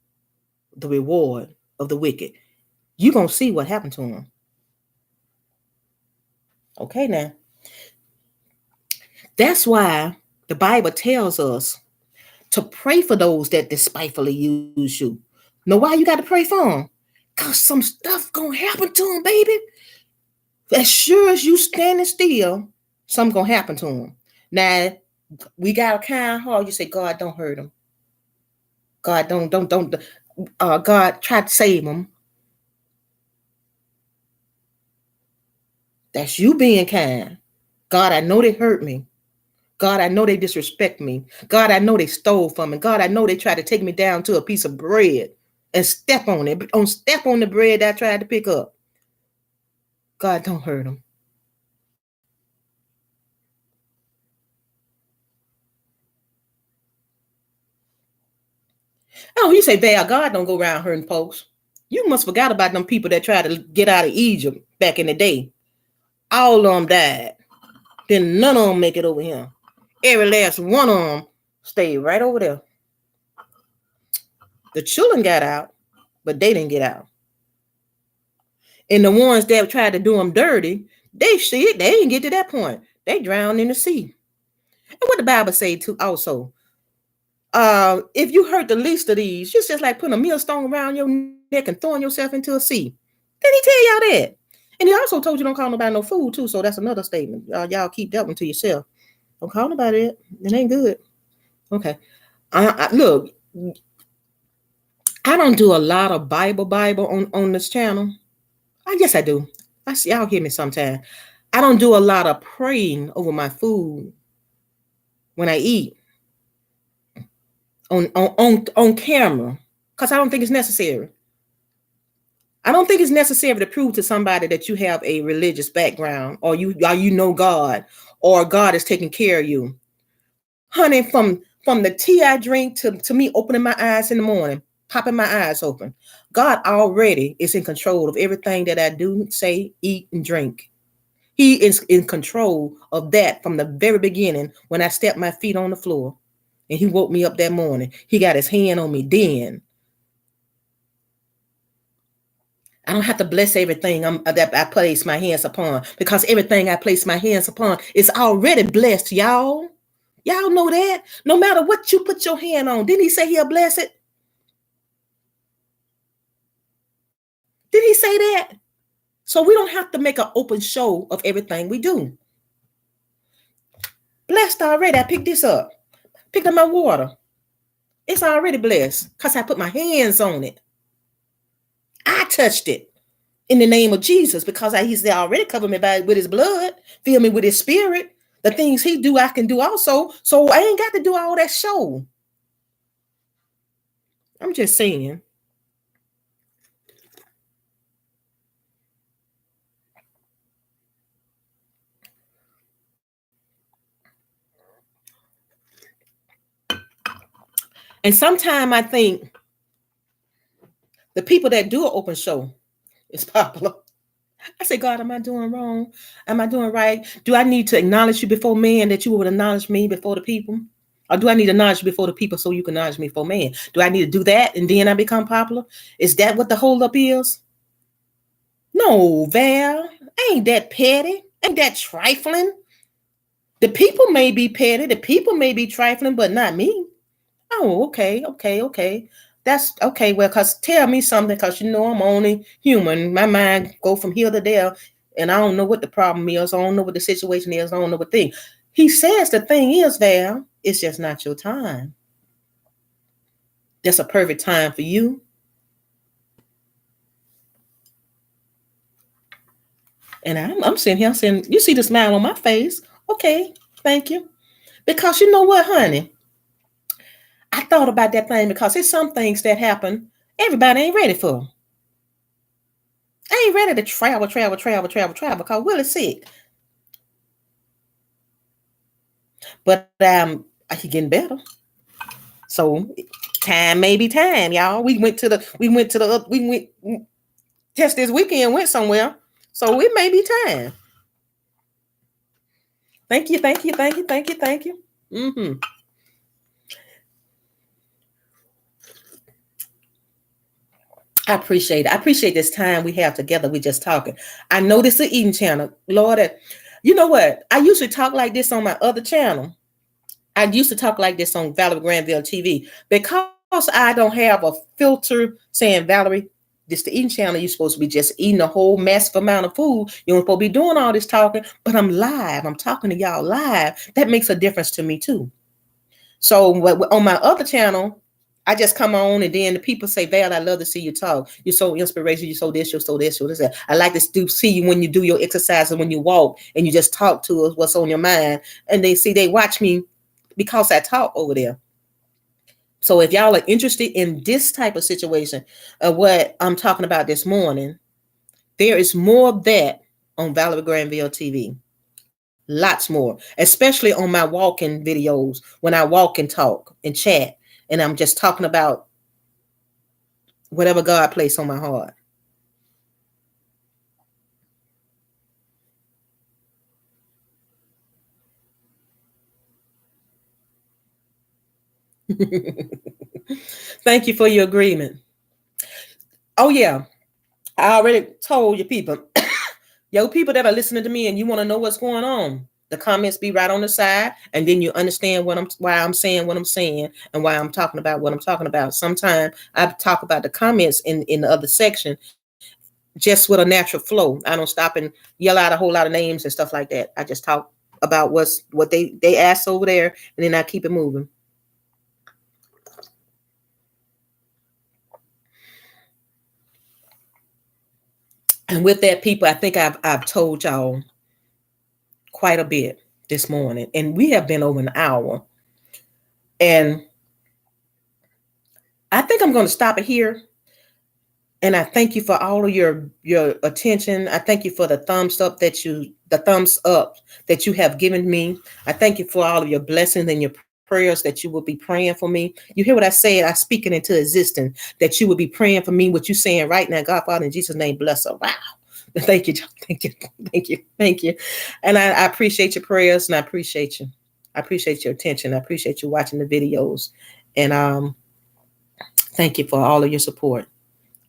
the reward of the wicked. You're going to see what happened to them. Okay, now. That's why the Bible tells us to pray for those that despitefully use you. Know why you got to pray for them? Because some stuff going to happen to them, baby. As sure as you standing still, something going to happen to them. Now, we got a kind heart. You say, God, don't hurt them. God, don't. God, try to save them. That's you being kind. God, I know they hurt me. God, I know they disrespect me. God, I know they stole from me. God, I know they tried to take me down to a piece of bread and step on it. Step on the bread that I tried to pick up. God, don't hurt them. Oh, you say, Val, God don't go around hurting folks. You must forgot about them people that tried to get out of Egypt back in the day. All of them died. Then none of them make it over here. Every last one of them stayed right over there. The children got out, but they didn't get out. And the ones that tried to do them dirty, they didn't get to that point. They drowned in the sea. And what the Bible say too also, if you hurt the least of these, it's just like putting a millstone around your neck and throwing yourself into a sea. Did he tell y'all that? And he also told you don't call nobody no fool too, so that's another statement. Y'all keep that one to yourself. Don't call nobody it. It ain't good. Okay. Look, I don't do a lot of Bible on this channel. I guess I do. I see y'all hear me sometime. I don't do a lot of praying over my food when I eat on camera, because I don't think it's necessary. I don't think it's necessary to prove to somebody that you have a religious background, or you know God, or God is taking care of you. Honey, from the tea I drink to me opening my eyes in the morning, popping my eyes open, God already is in control of everything that I do, say, eat, and drink. He is in control of that from the very beginning when I stepped my feet on the floor and he woke me up that morning. He got his hand on me then. I don't have to bless everything that I place my hands upon, because everything I place my hands upon is already blessed, y'all. Y'all know that? No matter what you put your hand on, didn't he say he'll bless it? Did he say that? So we don't have to make an open show of everything we do. Blessed already. I picked this up. Picked up my water. It's already blessed because I put my hands on it. I touched it in the name of Jesus, because he's already covered me with his blood, fill me with his spirit. The things he do, I can do also. So I ain't got to do all that show. I'm just saying. And sometimes I think the people that do an open show is popular. I say, God, am I doing wrong? Am I doing right? Do I need to acknowledge you before man that you would acknowledge me before the people? Or do I need to acknowledge you before the people so you can acknowledge me before man? Do I need to do that and then I become popular? Is that what the holdup is? No, Val. Ain't that petty? Ain't that trifling? The people may be petty. The people may be trifling, but not me. Oh, okay. That's okay. Well, because tell me something, because you know I'm only human. My mind go from here to there, and I don't know what the problem is. I don't know what the situation is. I don't know what thing. He says the thing is, Val, it's just not your time. That's a perfect time for you. And I'm sitting here saying, you see the smile on my face. Okay, thank you. Because you know what, honey? I thought about that thing, because there's some things that happen everybody ain't ready for. I ain't ready to travel, because Willie's sick. But he's getting better. So time may be time, y'all. We went just this weekend, went somewhere. So it may be time. Thank you, thank you, thank you, thank you, thank you. I appreciate it. I appreciate this time we have together. We just talking. I know this is an eating channel. Lord, you know what? I usually talk like this on my other channel. I used to talk like this on Valerie Granville TV because I don't have a filter saying, Valerie, this the eating channel. You're supposed to be just eating a whole massive amount of food. You don't supposed to be doing all this talking, but I'm live. I'm talking to y'all live. That makes a difference to me too. So on my other channel, I just come on and then the people say, Val, I love to see you talk. You're so inspirational. You're so this, you're so this, you're this. I like to see you when you do your exercises, when you walk and you just talk to us what's on your mind. And they watch me because I talk over there. So if y'all are interested in this type of situation of what I'm talking about this morning, there is more of that on Valerie Granville TV. Lots more, especially on my walking videos when I walk and talk and chat. And I'm just talking about whatever God placed on my heart. Thank you for your agreement. Oh, yeah. I already told you people, yo, people that are listening to me and you want to know what's going on, the comments be right on the side, and then you understand why I'm saying what I'm saying and why I'm talking about what I'm talking about. Sometimes I talk about the comments in the other section just with a natural flow. I don't stop and yell out a whole lot of names and stuff like that. I just talk about what they asked over there, and then I keep it moving. And with that, people, I think I've told y'all quite a bit this morning, and we have been over an hour. And I think I'm going to stop it here. And I thank you for all of your attention. I thank you for the thumbs up that you have given me. I thank you for all of your blessings and your prayers that you will be praying for me. You hear what I said? I speak it into existence that you will be praying for me. What you saying right now, God, Father, in Jesus' name, bless her. Wow. Thank you, thank you, thank you, thank you. And I appreciate your prayers, and I appreciate you. I appreciate your attention. I appreciate you watching the videos, and thank you for all of your support.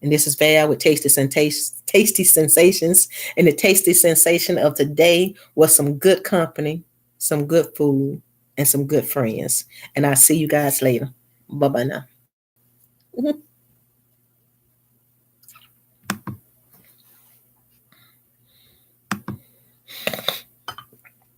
And this is Val with Tasty Sensations. And the tasty sensation of today was some good company, some good food, and some good friends. And I'll see you guys later. Bye-bye now.